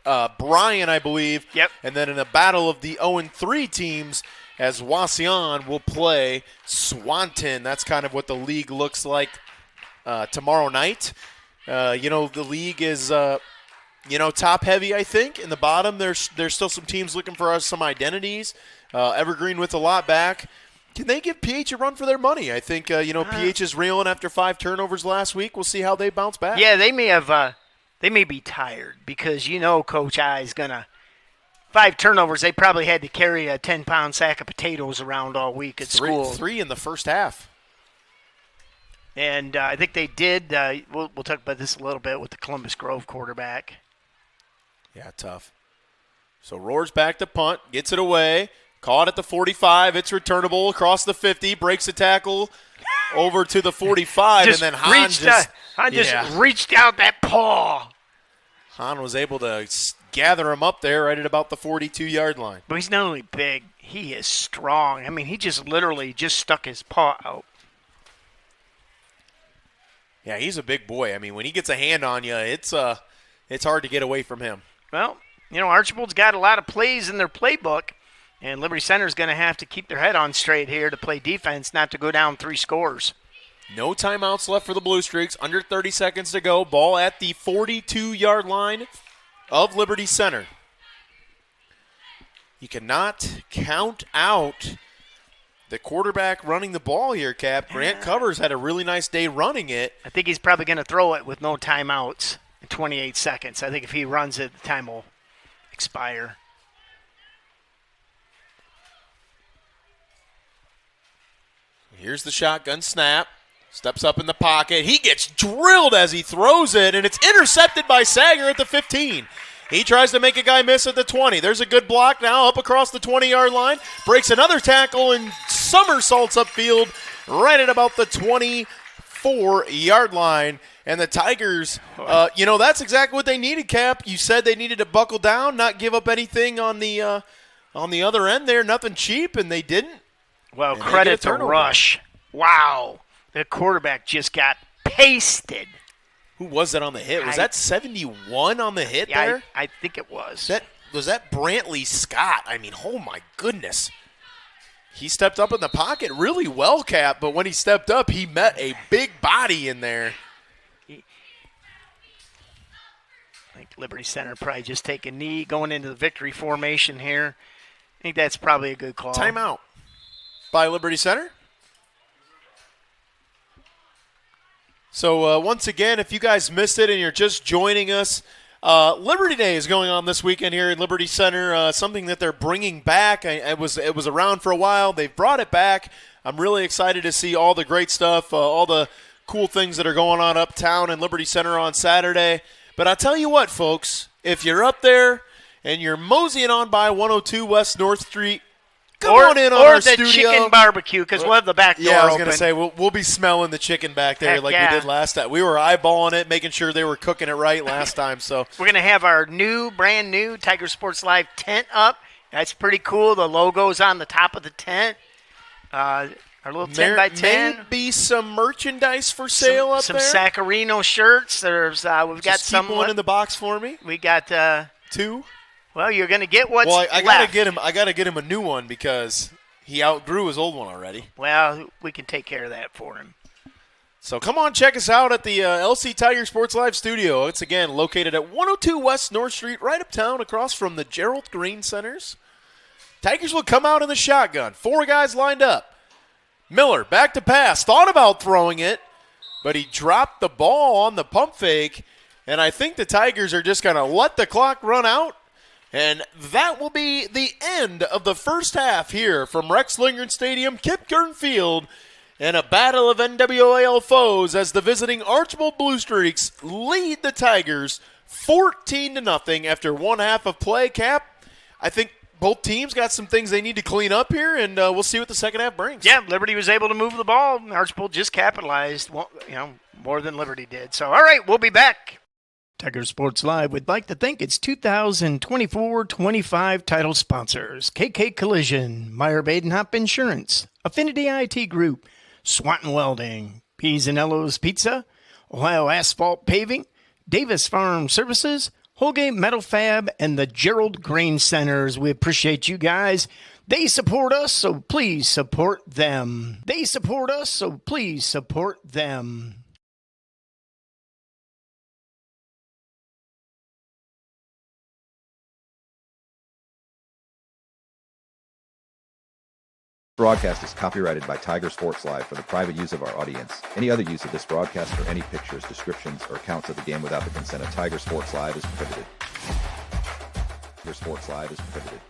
Bryan, I believe. Yep. And then in a battle of the 0-3 teams, as Wauseon will play Swanton. That's kind of what the league looks like tomorrow night. The league is, top-heavy, I think. In the bottom, there's still some teams looking for some identities. Evergreen with a lot back. Can they give PH a run for their money? I think, PH is reeling after 5 turnovers last week. We'll see how they bounce back. Yeah, they may have they may be tired because, Coach I is going to – 5 turnovers, they probably had to carry a 10-pound sack of potatoes around all week at school. 3 in the first half. And I think they did. We'll talk about this a little bit with the Columbus Grove quarterback. Yeah, tough. So Roars back to punt, gets it away, caught at the 45. It's returnable across the 50, breaks the tackle over to the 45, and then Han just reached out that paw. Han was able to gather him up there right at about the 42-yard line. But he's not only big, he is strong. I mean, he just literally just stuck his paw out. Yeah, he's a big boy. I mean, when he gets a hand on you, it's hard to get away from him. Well, Archbold's got a lot of plays in their playbook, and Liberty Center's going to have to keep their head on straight here to play defense, not to go down 3 scores. No timeouts left for the Blue Streaks. Under 30 seconds to go. Ball at the 42-yard line of Liberty Center. You cannot count out the quarterback running the ball here, Cap. Grant Covers had a really nice day running it. I think he's probably going to throw it with no timeouts in 28 seconds. I think if he runs it, the time will expire. Here's the shotgun snap. Steps up in the pocket. He gets drilled as he throws it, and it's intercepted by Sager at the 15. He tries to make a guy miss at the 20. There's a good block now up across the 20-yard line. Breaks another tackle and somersaults upfield right at about the 24-yard line. And the Tigers, that's exactly what they needed, Cap. You said they needed to buckle down, not give up anything on the other end there, nothing cheap, and they didn't. Well, credit to Rush. Wow. The quarterback just got pasted. Who was that on the hit? Was that 71 on the hit there? I think it was. Was that Brantley Scott? I mean, oh my goodness. He stepped up in the pocket really well, Cap, but when he stepped up, he met a big body in there. I think Liberty Center probably just take a knee going into the victory formation here. I think that's probably a good call. Timeout by Liberty Center. So once again, if you guys missed it and you're just joining us, Liberty Day is going on this weekend here at Liberty Center, something that they're bringing back. It was around for a while. They've brought it back. I'm really excited to see all the great stuff, all the cool things that are going on uptown in Liberty Center on Saturday. But I'll tell you what, folks, if you're up there and you're moseying on by 102 West North Street, come on in on our studio. Or the chicken barbecue, because we'll have the back door open. Yeah, I was going to say, we'll be smelling the chicken back there we did last time. We were eyeballing it, making sure they were cooking it right last time. So we're going to have our brand new Tiger Sports Live tent up. That's pretty cool. The logo's on the top of the tent. Our little 10 by 10. Maybe some merchandise for sale up there. Some Saccharino shirts. We've got Just some. Keep one in the box for me. We got 2. Well, you're going to get what's left. I gotta get him a new one because he outgrew his old one already. Well, we can take care of that for him. So come on, check us out at the LC Tiger Sports Live studio. It's, again, located at 102 West North Street, right uptown, across from the Gerald Green Centers. Tigers will come out in the shotgun. 4 guys lined up. Miller, back to pass. Thought about throwing it, but he dropped the ball on the pump fake, and I think the Tigers are just going to let the clock run out. And that will be the end of the first half here from Rex Lindgren Stadium, Kip Kern Field, and a battle of NWAL foes as the visiting Archbold Blue Streaks lead the Tigers 14-0 after one half of play. Cap, I think both teams got some things they need to clean up here, and we'll see what the second half brings. Yeah, Liberty was able to move the ball. Archbold just capitalized, more than Liberty did. So, all right, we'll be back. Tiger Sports Live would like to thank its 2024-25 title sponsors: KK Collision, Meyer Badenhop Insurance, Affinity IT Group, Swanton Welding, P's and Ello's Pizza, Ohio Asphalt Paving, Davis Farm Services, Holgate Metal Fab, and the Gerald Grain Centers. We appreciate you guys. They support us, so please support them. They support us, so please support them. Broadcast is copyrighted by Tiger Sports Live for the private use of our audience. Any other use of this broadcast or any pictures, descriptions, or accounts of the game without the consent of Tiger Sports Live is prohibited. Tiger Sports Live is prohibited.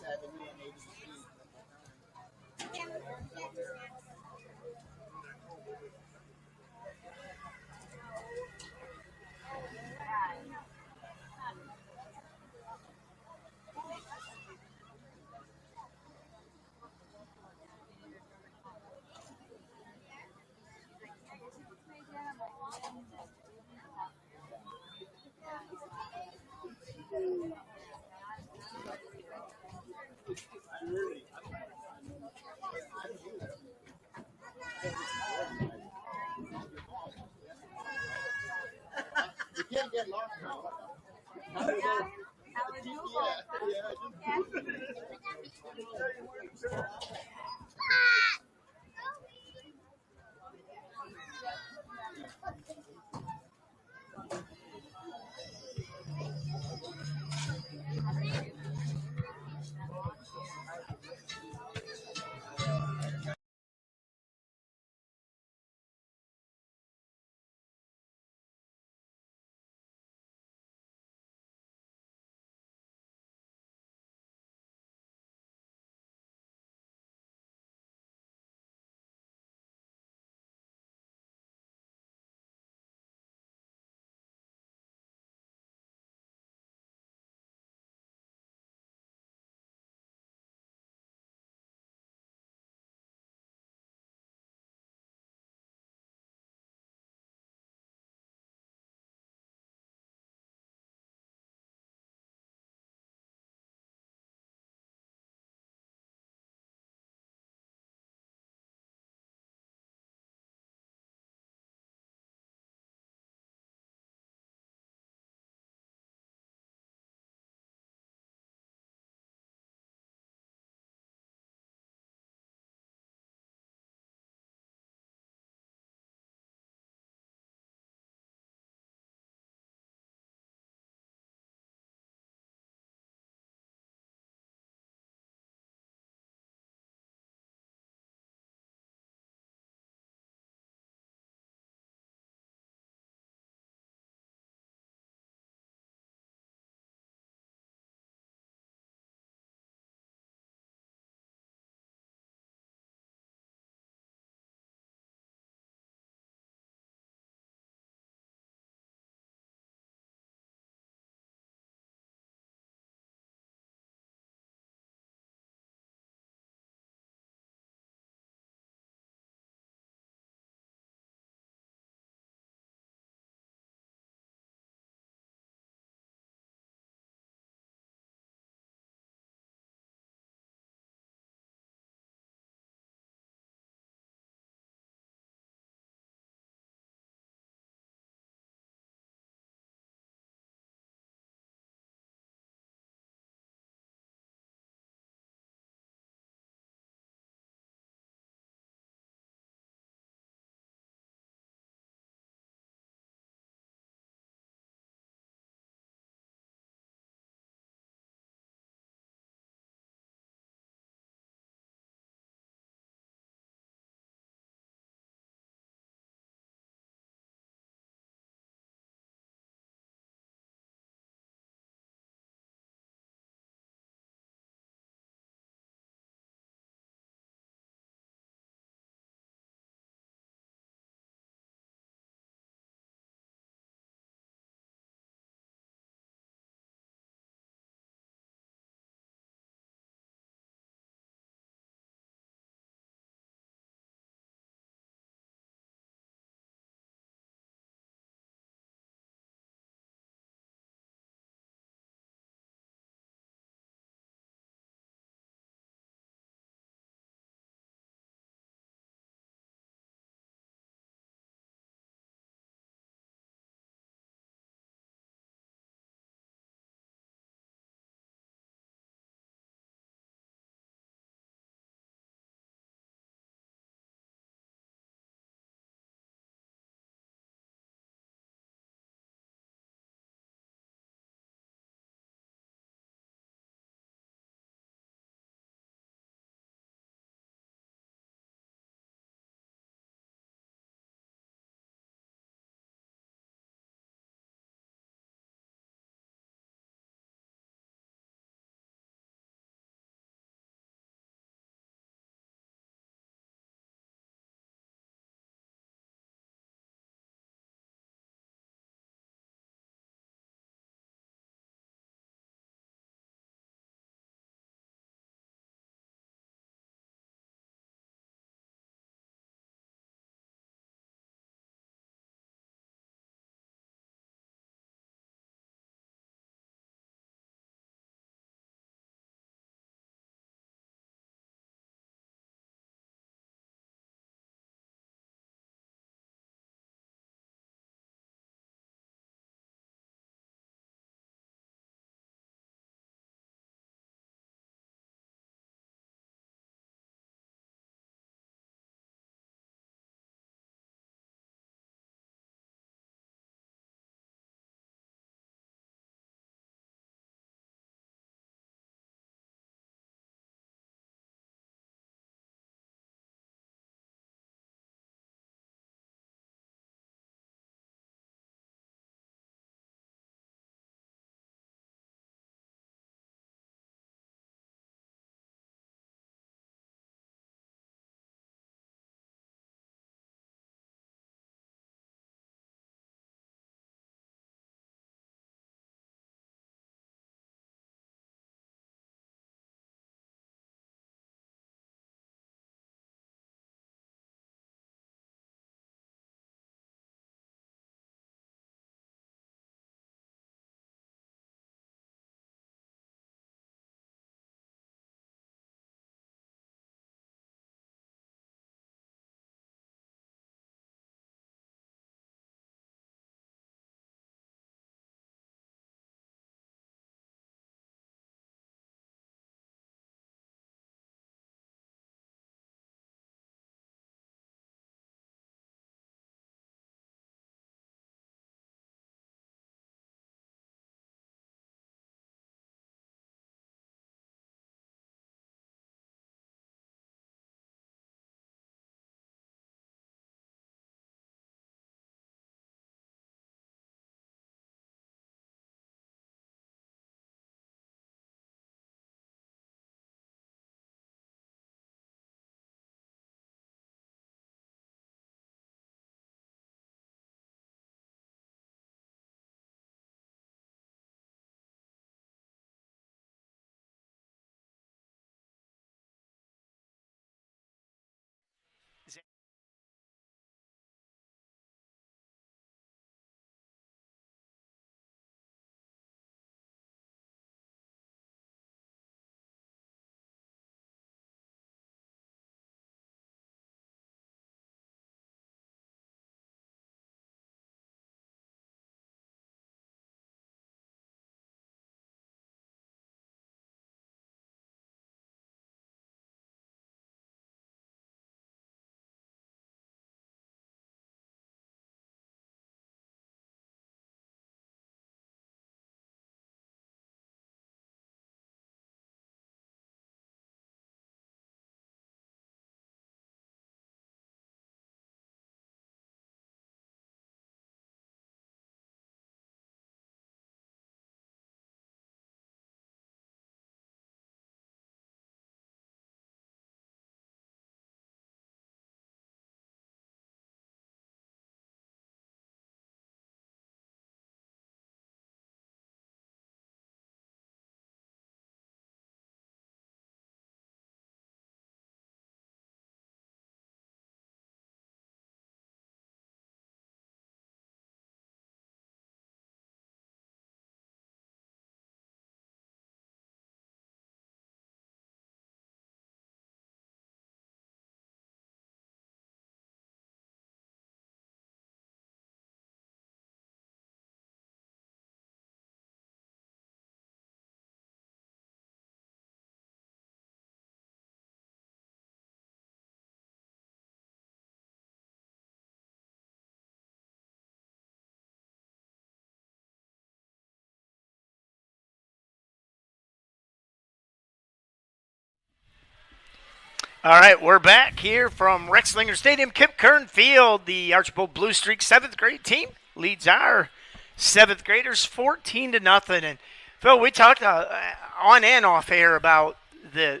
All right, we're back here from Rexlinger Stadium, Kip Kern Field. The Archbold Blue Streak 7th grade team leads our 7th graders 14-0. And Phil, we talked on and off air about the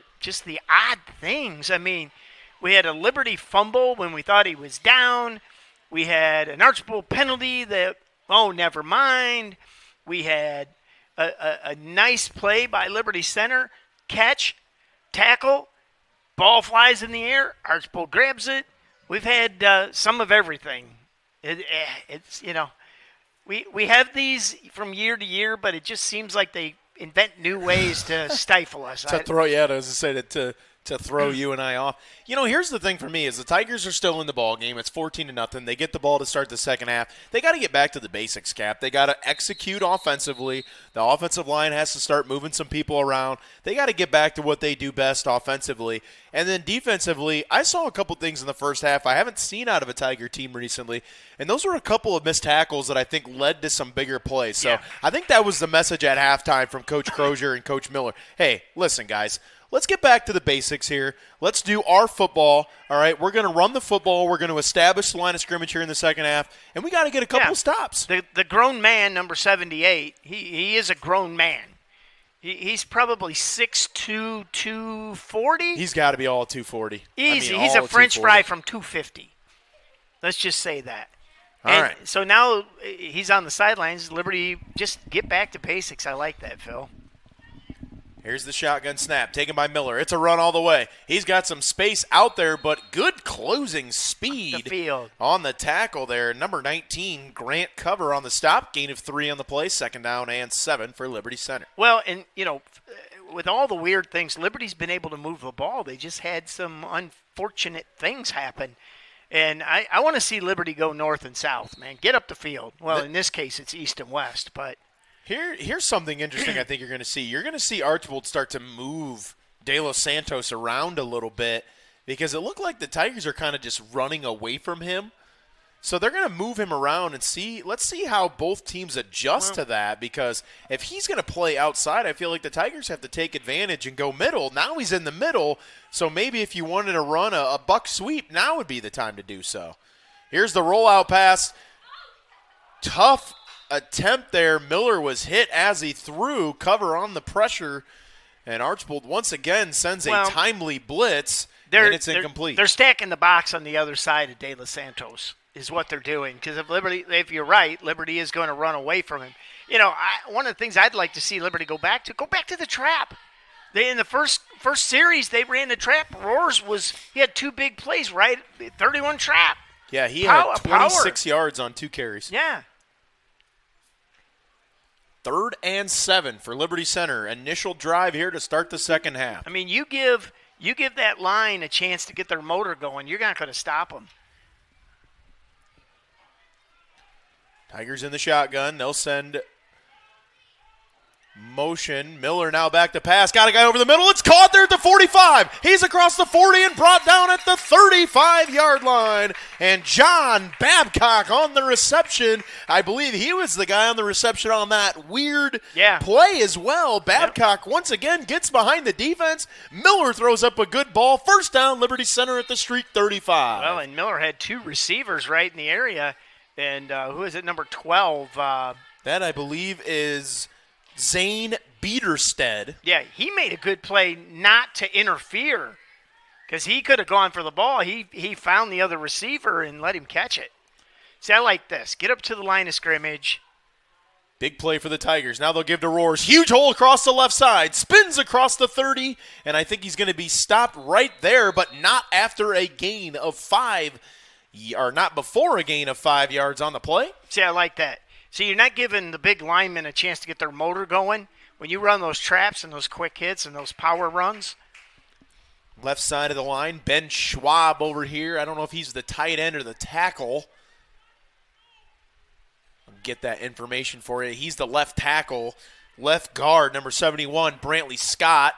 odd things. I mean, we had a Liberty fumble when we thought he was down. We had an Archbold penalty that, never mind. We had a nice play by Liberty Center, catch, tackle. Ball flies in the air. Archbold grabs it. We've had some of everything. It's we have these from year to year, but it just seems like they invent new ways to stifle us. To throw you and I off. Here's the thing for me is the Tigers are still in the ball game. It's 14-0. They get the ball to start the second half. They got to get back to the basics, Cap. They got to execute offensively. The offensive line has to start moving some people around. They got to get back to what they do best offensively. And then defensively, I saw a couple things in the first half I haven't seen out of a Tiger team recently, and those were a couple of missed tackles that I think led to some bigger plays. So I think that was the message at halftime from Coach Crozier and Coach Miller. Hey, listen, guys. Let's get back to the basics here. Let's do our football. All right, we're going to run the football. We're going to establish the line of scrimmage here in the second half, and we got to get a couple of stops. The grown man, number 78, he is a grown man. He's probably 6'2", 240. He's got to be all 240. Easy. He's a French fry from 250. Let's just say that. All right. So now he's on the sidelines. Liberty, just get back to basics. I like that, Phil. Here's the shotgun snap taken by Miller. It's a run all the way. He's got some space out there, but good closing speed the field. On the tackle there. Number 19, Grant cover on the stop. Gain of 3 on the play. 2nd down and 7 for Liberty Center. Well, and, with all the weird things, Liberty's been able to move the ball. They just had some unfortunate things happen. And I want to see Liberty go north and south, man. Get up the field. Well, in this case, it's east and west, but – Here's something interesting I think you're going to see. You're going to see Archbold start to move De Los Santos around a little bit because it looked like the Tigers are kind of just running away from him. So they're going to move him around and see. Let's see how both teams adjust to that because if he's going to play outside, I feel like the Tigers have to take advantage and go middle. Now he's in the middle, so maybe if you wanted to run a buck sweep, now would be the time to do so. Here's the rollout pass. Tough attempt there. Miller was hit as he threw. Cover on the pressure. And Archbold once again sends a timely blitz, and it's incomplete. They're stacking the box on the other side of De Los Santos is what they're doing. Because if you're right, Liberty is going to run away from him. One of the things I'd like to see Liberty go back to the trap. In the first series, they ran the trap. Roars he had 2 big plays, right? 31 trap. Yeah, he had 26 yards on 2 carries. Yeah. 3rd and 7 for Liberty Center. Initial drive here to start the second half. I mean, you give that line a chance to get their motor going. You're not going to stop them. Tigers in the shotgun. They'll send motion. Miller now back to pass. Got a guy over the middle. It's caught there at the 45. He's across the 40 and brought down at the 35-yard line. And John Babcock on the reception. I believe he was the guy on the reception on that weird play as well. Babcock once again gets behind the defense. Miller throws up a good ball. First down, Liberty Center at the streak 35. Well, and Miller had 2 receivers right in the area. And who is it, number 12? That, I believe, is Zane Biederstead. Yeah, he made a good play not to interfere because he could have gone for the ball. He found the other receiver and let him catch it. See, I like this. Get up to the line of scrimmage. Big play for the Tigers. Now they'll give to Roars. Huge hole across the left side. Spins across the 30, and I think he's going to be stopped right there, but not after a gain of 5, or not before a gain of 5 yards on the play. See, I like that. So you're not giving the big linemen a chance to get their motor going. When you run those traps and those quick hits and those power runs. Left side of the line, Ben Schwab over here. I don't know if he's the tight end or the tackle. I'll get that information for you. He's the left tackle. Left guard, number 71, Brantley Scott.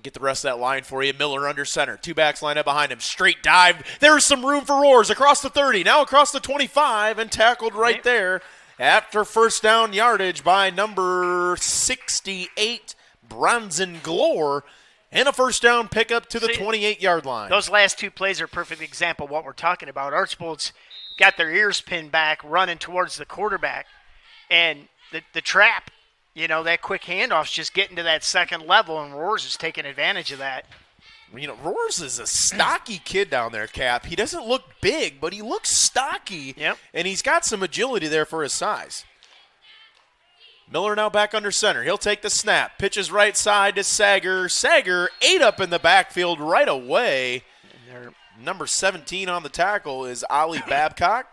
Get the rest of that line for you. Miller under center. 2 backs line up behind him. Straight dive. There's some room for Roars across the 30. Now across the 25 and tackled right there after first down yardage by number 68, Bronzen Glore. And a first down pickup to the 28-yard line. Those last two plays are a perfect example of what we're talking about. Archbold's got their ears pinned back, running towards the quarterback. And the trap, that quick handoff's just getting to that second level, and Roars is taking advantage of that. Roars is a stocky kid down there, Cap. He doesn't look big, but he looks stocky. Yep. And he's got some agility there for his size. Miller now back under center. He'll take the snap. Pitches right side to Sager. Sager ate up in the backfield right away. Number 17 on the tackle is Ali Babcock.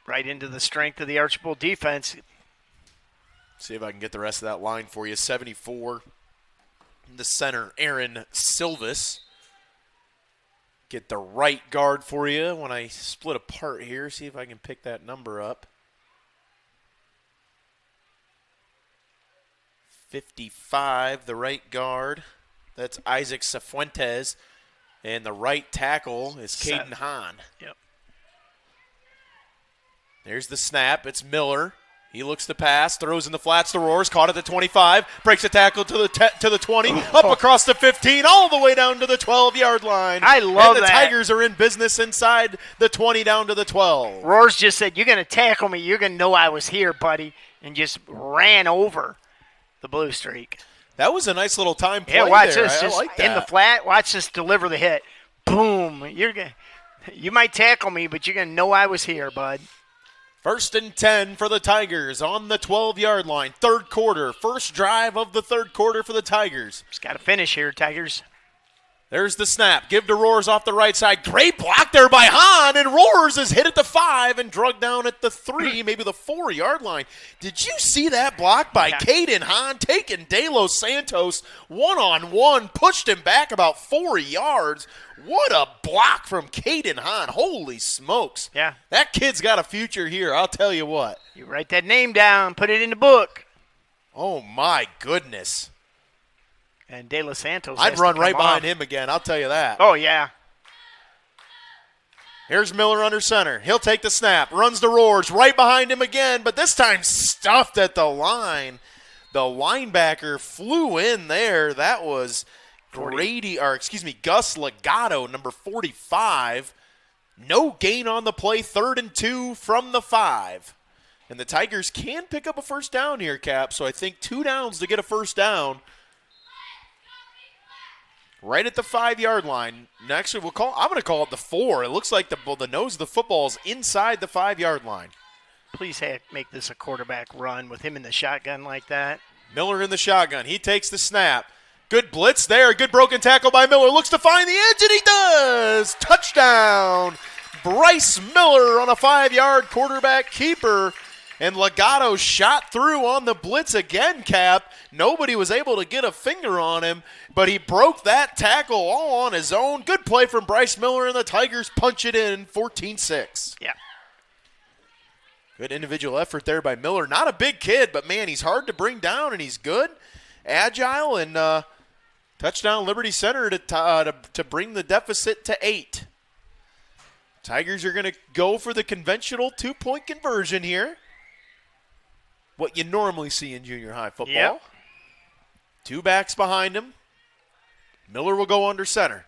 Right into the strength of the Archbold defense. See if I can get the rest of that line for you. 74. The center, Aaron Silvis. Get the right guard for you when I split apart here. See if I can pick that number up. 55, the right guard. That's Isaac Cifuentes. And the right tackle is Caden Hahn. Yep. There's the snap. It's Miller. He looks to pass, throws in the flats to Roars, caught at the 25, breaks a tackle to the 20, up across the 15, all the way down to the 12-yard line. I love that. And the Tigers are in business inside the 20 down to the 12. Roars just said, "You're going to tackle me. You're going to know I was here, buddy," and just ran over the blue streak. That was a nice little time play. Yeah, watch there. this. I Just like that. in the flat, watch this deliver the hit. Boom. You might tackle me, but you're going to know I was here, bud. 1st and 10 for the Tigers on the 12-yard line. Third quarter, first drive of the third quarter for the Tigers. Just got to finish here, Tigers. There's the snap. Give to Roars off the right side. Great block there by Hahn, and Roars is hit at the 5 and drugged down at the 3, maybe the 4-yard line. Did you see that block by Caden Hahn taking De Los Santos one-on-one, pushed him back about 4 yards? What a block from Caden Hahn. Holy smokes. Yeah. That kid's got a future here, I'll tell you what. You write that name down, put it in the book. Oh, my goodness. And De Los Santos. I'd run right behind him again, I'll tell you that. Oh, yeah. Here's Miller under center. He'll take the snap. Runs the Roars right behind him again, but this time stuffed at the line. The linebacker flew in there. That was Gus Legato, number 45. No gain on the play. 3rd and 2 from the 5. And the Tigers can pick up a first down here, Cap. So I think 2 downs to get a first down. Right at the 5-yard line. Actually, I'm going to call it the 4. It looks like the nose of the football is inside the 5-yard line. Please make this a quarterback run with him in the shotgun like that. Miller in the shotgun. He takes the snap. Good blitz there. Good broken tackle by Miller. Looks to find the edge, and he does. Touchdown. Bryce Miller on a 5-yard quarterback keeper. And Legato shot through on the blitz again, Cap. Nobody was able to get a finger on him, but he broke that tackle all on his own. Good play from Bryce Miller, and the Tigers punch it in 14-6. Yeah. Good individual effort there by Miller. Not a big kid, but, man, he's hard to bring down, and he's good, agile, and touchdown Liberty Center to bring the deficit to 8. Tigers are going to go for the conventional 2-point conversion here. What you normally see in junior high football. Yep. 2 backs behind him. Miller will go under center.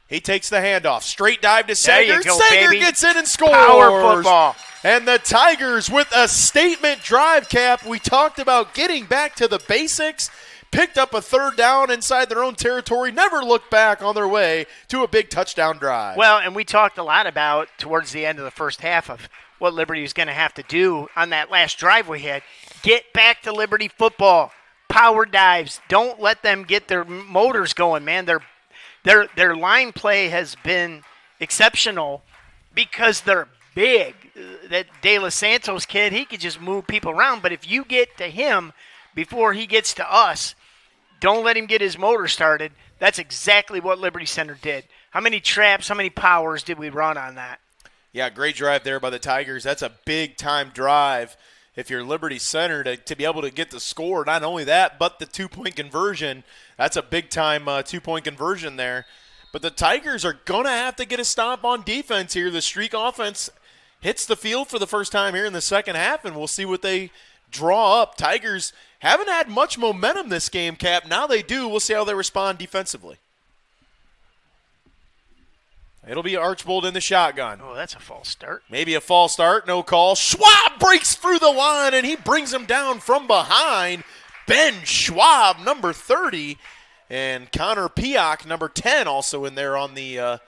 He takes the handoff. Straight dive to Sager. Sager gets in and scores. Power football. And the Tigers with a statement drive, Cap. We talked about getting back to the basics. Picked up a 3rd down inside their own territory. Never looked back on their way to a big touchdown drive. Well, and we talked a lot about towards the end of the first half of what Liberty was going to have to do on that last drive we had. Get back to Liberty football. Power dives. Don't let them get their motors going, man. Their line play has been exceptional because they're big. That De Los Santos kid, he could just move people around. But if you get to him before he gets to us, don't let him get his motor started. That's exactly what Liberty Center did. How many traps, how many powers did we run on that? Yeah, great drive there by the Tigers. That's a big-time drive if you're Liberty Center to be able to get the score. Not only that, but the 2-point conversion. That's a big-time 2-point conversion there. But the Tigers are going to have to get a stop on defense here. The streak offense hits the field for the first time here in the second half, and we'll see what they draw up. Tigers haven't had much momentum this game, Cap. Now they do. We'll see how they respond defensively. It'll be Archbold in the shotgun. Oh, that's a false start. Maybe a false start, no call. Schwab breaks through the line, and he brings him down from behind. Ben Schwab, number 30, and Connor Piak, number 10, also in there on the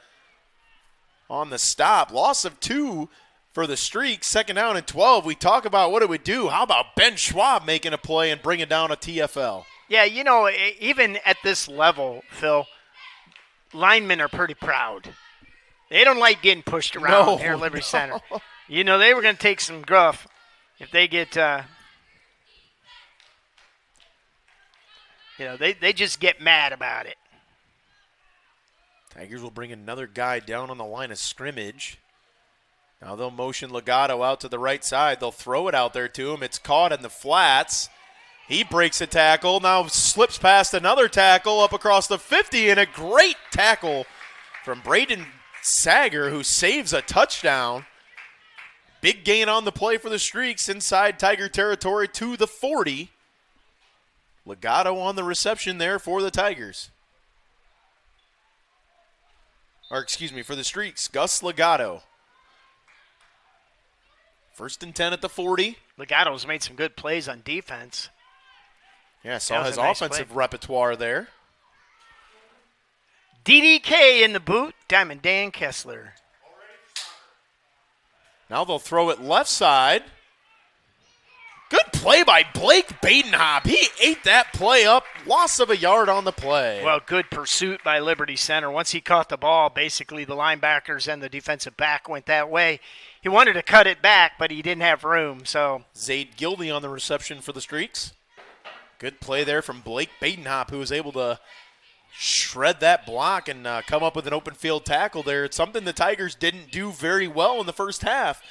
stop. Loss of 2 for the Streaks. Second down and 12. We talk about what it would do. How about Ben Schwab making a play and bringing down a TFL? Yeah, even at this level, Phil, linemen are pretty proud. They don't like getting pushed around here at Liberty Center. They were going to take some gruff if they get, they just get mad about it. Tigers will bring another guy down on the line of scrimmage. Now they'll motion Legato out to the right side. They'll throw it out there to him. It's caught in the flats. He breaks a tackle. Now slips past another tackle up across the 50, and a great tackle from Braden Sager, who saves a touchdown. Big gain on the play for the Streaks inside Tiger territory to the 40. Legato on the reception there for the Tigers. For the Streaks, Gus Legato. 1st and 10 at the 40. Legato's made some good plays on defense. Yeah, saw his offensive repertoire there. DDK in the boot, Diamond Dan Kessler. Now they'll throw it left side. Good play by Blake Badenhop. He ate that play up. Loss of a yard on the play. Well, good pursuit by Liberty Center. Once he caught the ball, basically the linebackers and the defensive back went that way. He wanted to cut it back, but he didn't have room. So Zaid Gildy on the reception for the Streaks. Good play there from Blake Badenhop, who was able to shred that block and come up with an open field tackle there. It's something the Tigers didn't do very well in the first half.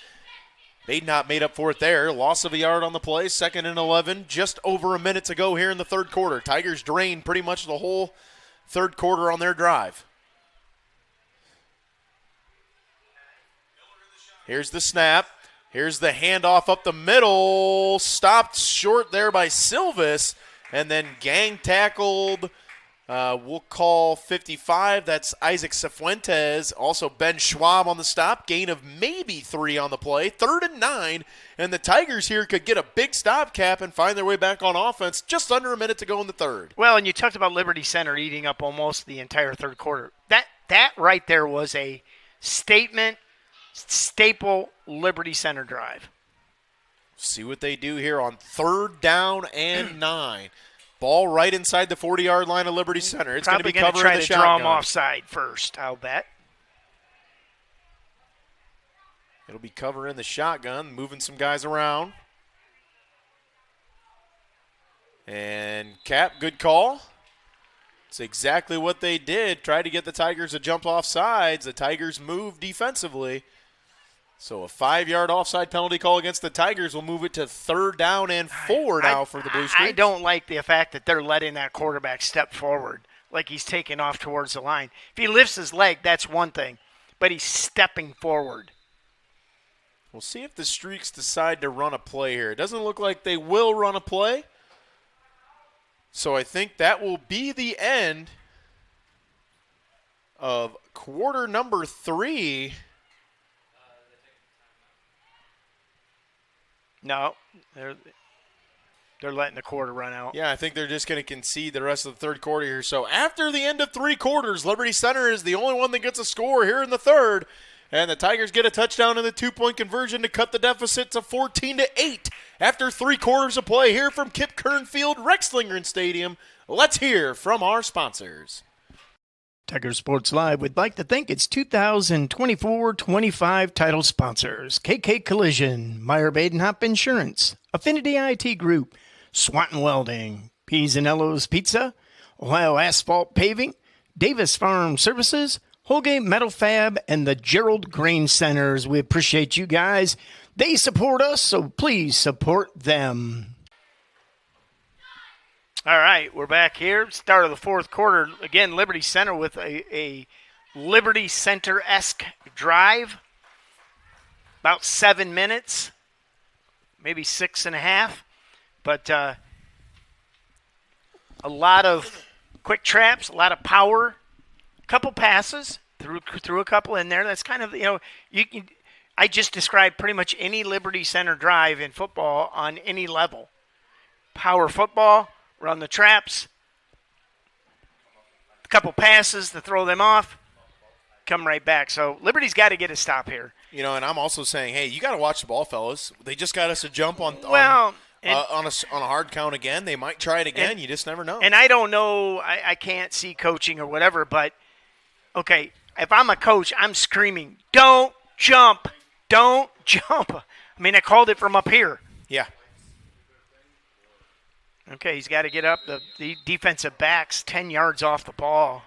Badenhop made up for it there. Loss of a yard on the play. 2nd and 11. Just over a minute to go here in the third quarter. Tigers drained pretty much the whole third quarter on their drive. Here's the snap. Here's the handoff up the middle. Stopped short there by Silvis. And then gang tackled. We'll call 55. That's Isaac Cifuentes. Also Ben Schwab on the stop. Gain of maybe 3 on the play. 3rd and 9. And the Tigers here could get a big stop, Cap, and find their way back on offense. Just under a minute to go in the third. Well, and you talked about Liberty Center eating up almost the entire third quarter. That right there was a staple Liberty Center drive. See what they do here on 3rd down and 9. Ball right inside the 40-yard line of Liberty Center. It's going to be covering the shotgun. Probably going to try to draw him offside first, I'll bet. It'll be covering the shotgun, moving some guys around. And Cap, good call. It's exactly what they did. Tried to get the Tigers to jump off sides. The Tigers moved defensively. So a 5-yard offside penalty call against the Tigers will move it to 3rd down and 4 now for the Blue Streaks. I don't like the fact that they're letting that quarterback step forward like he's taking off towards the line. If he lifts his leg, that's one thing, but he's stepping forward. We'll see if the Streaks decide to run a play here. It doesn't look like they will run a play. So I think that will be the end of quarter number 3. No, they're letting the quarter run out. Yeah, I think they're just going to concede the rest of the third quarter here. So after the end of 3 quarters, Liberty Center is the only one that gets a score here in the third. And the Tigers get a touchdown in the 2-point conversion to cut the deficit to 14-8 after 3 quarters of play here from Kip Kernfield Rexlingeren Stadium. Let's hear from our sponsors. Tiger Sports Live would like to thank its 2024-25 title sponsors: KK Collision, Meyer Badenhop Insurance, Affinity IT Group, Swanton Welding, P's and Ello's Pizza, Ohio Asphalt Paving, Davis Farm Services, Holgate Metal Fab, and the Gerald Grain Centers. We appreciate you guys. They support us, so please support them. All right, we're back here. Start of the fourth quarter. Again, Liberty Center with a Liberty Center-esque drive. About 7 minutes, maybe 6.5. But a lot of quick traps, a lot of power, a couple passes, threw a couple in there. That's kind of, I just described pretty much any Liberty Center drive in football on any level. Power football, run the traps, a couple passes to throw them off, come right back. So Liberty's got to get a stop here. And I'm also saying, hey, you got to watch the ball, fellas. They just got us a jump on a hard count again. They might try it again. You just never know. And I don't know. I can't see coaching or whatever, but, okay, if I'm a coach, I'm screaming, don't jump. Don't jump. I mean, I called it from up here. Yeah. Okay, he's got to get up. The defensive back's 10 yards off the ball.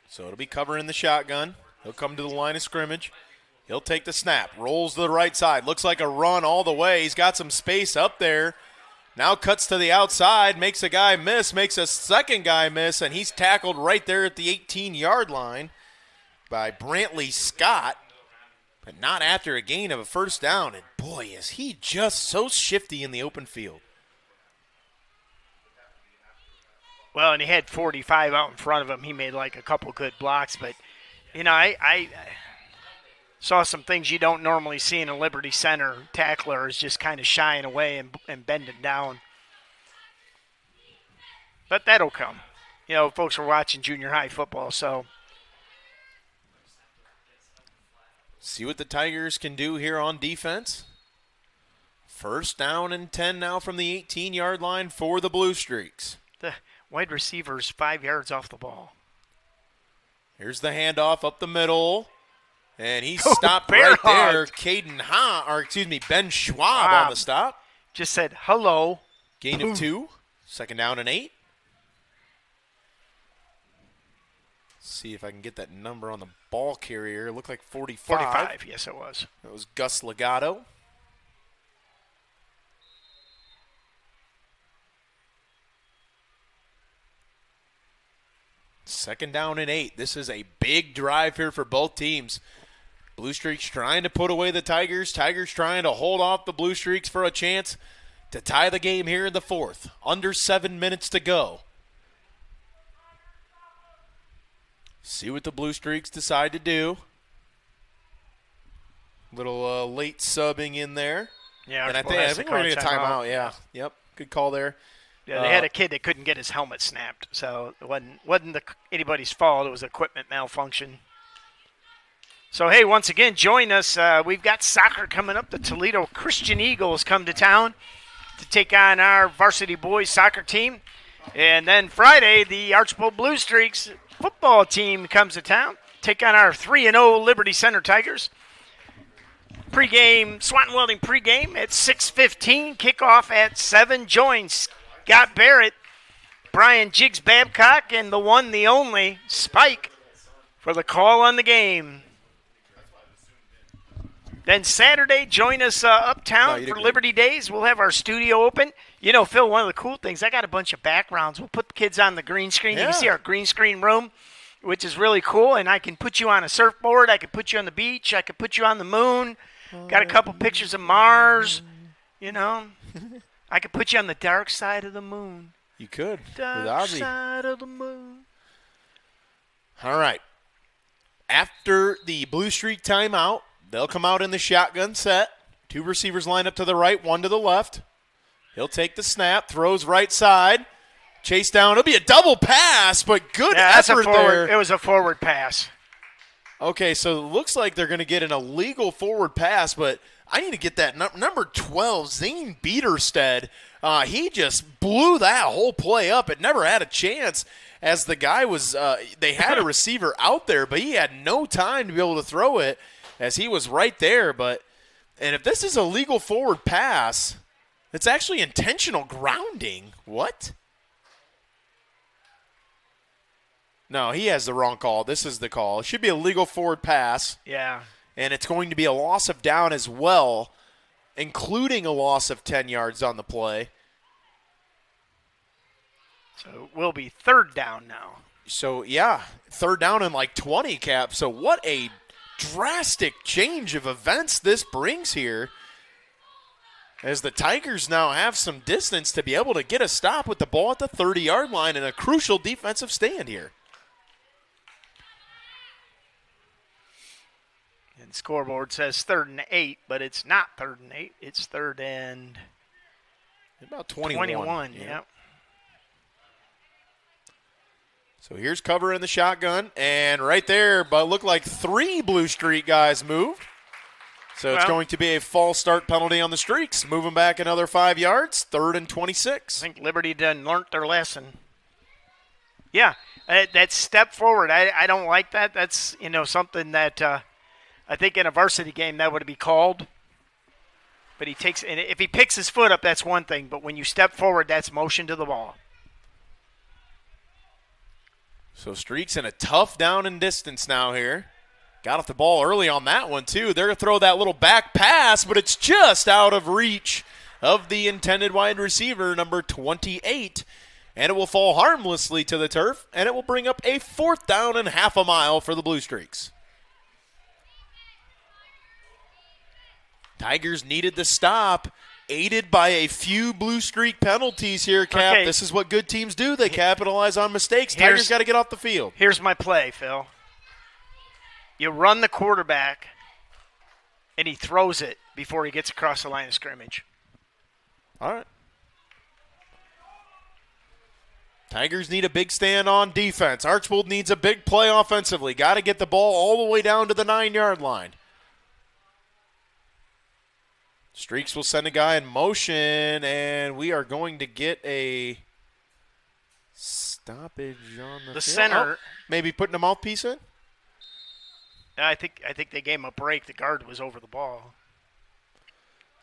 So it'll be covering the shotgun. He'll come to the line of scrimmage. He'll take the snap. Rolls to the right side. Looks like a run all the way. He's got some space up there. Now cuts to the outside. Makes a guy miss. Makes a second guy miss. And he's tackled right there at the 18-yard line by Brantley Scott. But not after a gain of a first down. And, boy, is he just so shifty in the open field. Well, and he had 45 out in front of him. He made like a couple good blocks. But, I saw some things you don't normally see in a Liberty Center. Tackler is just kind of shying away and bending down. But that'll come. Folks are watching junior high football, so. See what the Tigers can do here on defense. First down and 10 now from the 18-yard line for the Blue Streaks. The wide receiver's 5 yards off the ball. Here's the handoff up the middle. And he stopped right there. Ben Schwab on the stop. Just said, hello. Gain of 2. Second down and 8. See if I can get that number on the ball carrier. It looked like 45. 45, yes it was. That was Gus Legato. Second down and 8. This is a big drive here for both teams. Blue Streaks trying to put away the Tigers. Tigers trying to hold off the Blue Streaks for a chance to tie the game here in the fourth. Under 7 minutes to go. See what the Blue Streaks decide to do. Little late subbing in there. Yeah, and I think we're going to get a timeout. Yeah. Yep. Good call there. Yeah, they had a kid that couldn't get his helmet snapped, so it wasn't anybody's fault. It was equipment malfunction. So, hey, once again, join us. We've got soccer coming up. The Toledo Christian Eagles come to town to take on our varsity boys soccer team. And then Friday, the Archbold Blue Streaks football team comes to town, take on our 3-0 Liberty Center Tigers. Pre-game, Swanton Welding pre-game at 6:15, kickoff at 7. Join Scott Barrett, Brian Jiggs Babcock, and the one, the only, Spike, for the call on the game. Then Saturday, join us uptown for Liberty Days. We'll have our studio open. Phil, one of the cool things, I got a bunch of backgrounds. We'll put the kids on the green screen. You can see our green screen room, which is really cool. And I can put you on a surfboard. I can put you on the beach. I can put you on the moon. Got a couple pictures of Mars. I could put you on the dark side of the moon. You could. Dark side of the moon. All right. After the Blue Streak timeout, they'll come out in the shotgun set. 2 receivers line up to the right, 1 to the left. He'll take the snap, throws right side. Chase down. It'll be a double pass, but good effort there. It was a forward pass. Okay, so it looks like they're going to get an illegal forward pass, but I need to get that number 12, Zane Beaterstead. He just blew that whole play up. It never had a chance as the guy was they had a receiver out there, but he had no time to be able to throw it as he was right there. And if this is a legal forward pass, it's actually intentional grounding. What? No, he has the wrong call. This is the call. It should be a legal forward pass. Yeah. And it's going to be a loss of down as well, including a loss of 10 yards on the play. So it will be third down now. So, yeah, third down and like 20, Cap. So what a drastic change of events this brings here. as the Tigers now have some distance to be able to get a stop with the ball at the 30-yard line and a crucial defensive stand here. And the scoreboard says 3rd and 8, but it's not 3rd and 8. It's 3rd and about 21. Yeah. So here's cover in the shotgun, and right there, but looked like 3 Blue Streak guys moved. So it's going to be a false start penalty on the Streaks. Moving back another 5 yards, 3rd and 26. I think Liberty done learned their lesson. Yeah, that step forward, I don't like that. That's, something that I think in a varsity game that would be called. But and if he picks his foot up, that's one thing. But when you step forward, that's motion to the ball. So Streaks in a tough down and distance now here. Got off the ball early on that one, too. They're going to throw that little back pass, but it's just out of reach of the intended wide receiver, number 28. And it will fall harmlessly to the turf, and it will bring up a 4th down and half a mile for the Blue Streaks. Tigers needed the stop, aided by a few Blue Streak penalties here, Cap. Okay. This is what good teams do. They capitalize on mistakes. Tigers got to get off the field. Here's my play, Phil. You run the quarterback, and he throws it before he gets across the line of scrimmage. All right. Tigers need a big stand on defense. Archbold needs a big play offensively. Got to get the ball all the way down to the 9-yard line. Streaks will send a guy in motion, and we are going to get a stoppage on the field. Center. Oh, maybe putting a mouthpiece in? I think they gave him a break. The guard was over the ball.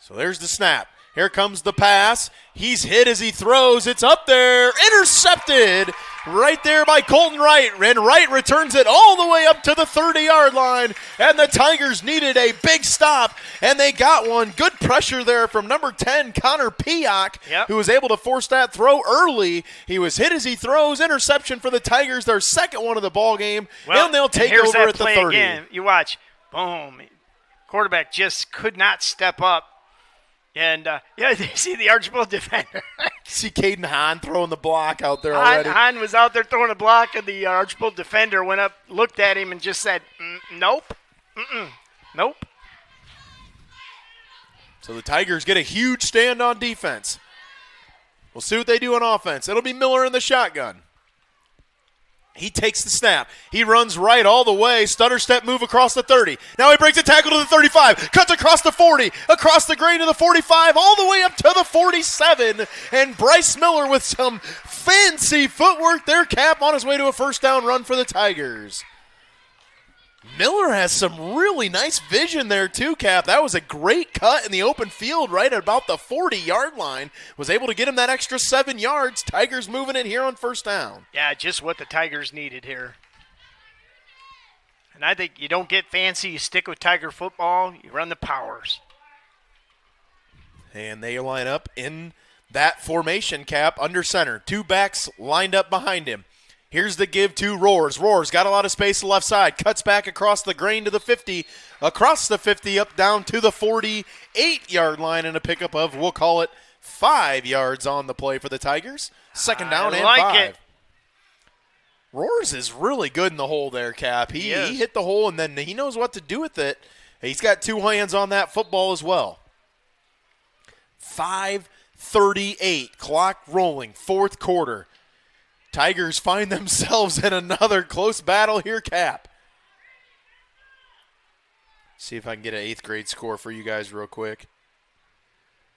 So there's the snap. Here comes the pass. He's hit as he throws. It's up there. Intercepted right there by Colton Wright. And Wright returns it all the way up to the 30-yard line. And the Tigers needed a big stop, and they got one. Good pressure there from number 10, Connor Piak, who was able to force that throw early. He was hit as he throws. Interception for the Tigers, their second one of the ball game. And they'll take over at the 30. Again. You watch. Boom. Quarterback just could not step up. And, you see the Archbold defender. See Caden Hahn throwing the block out there already. Hahn was out there throwing a block, and the Archbold defender went up, looked at him, and just said, nope. Nope. So the Tigers get a huge stand on defense. We'll see what they do on offense. It'll be Miller in the shotgun. He takes the snap. He runs right all the way. Stutter step move across the 30. Now he breaks a tackle to the 35. Cuts across the 40. Across the grain to the 45. All the way up to the 47. And Bryce Miller with some fancy footwork there, Cap, on his way to a first down run for the Tigers. Miller has some really nice vision there too, Cap. That was a great cut in the open field right at about the 40-yard line. Was able to get him that extra 7 yards. Tigers moving it here on first down. Yeah, just what the Tigers needed here. And I think you don't get fancy. You stick with Tiger football. You run the powers. And they line up in that formation, Cap, under center. 2 backs lined up behind him. Here's the give to Roars. Roars got a lot of space to the left side. Cuts back across the grain to the 50. Across the 50 up down to the 48-yard line and a pickup of, we'll call it, 5 yards on the play for the Tigers. Second down and 5. It. Roars is really good in the hole there, Cap. He hit the hole, and then he knows what to do with it. He's got 2 hands on that football as well. 5:38, clock rolling, fourth quarter. Tigers find themselves in another close battle here, Cap. See if I can get an 8th grade score for you guys real quick.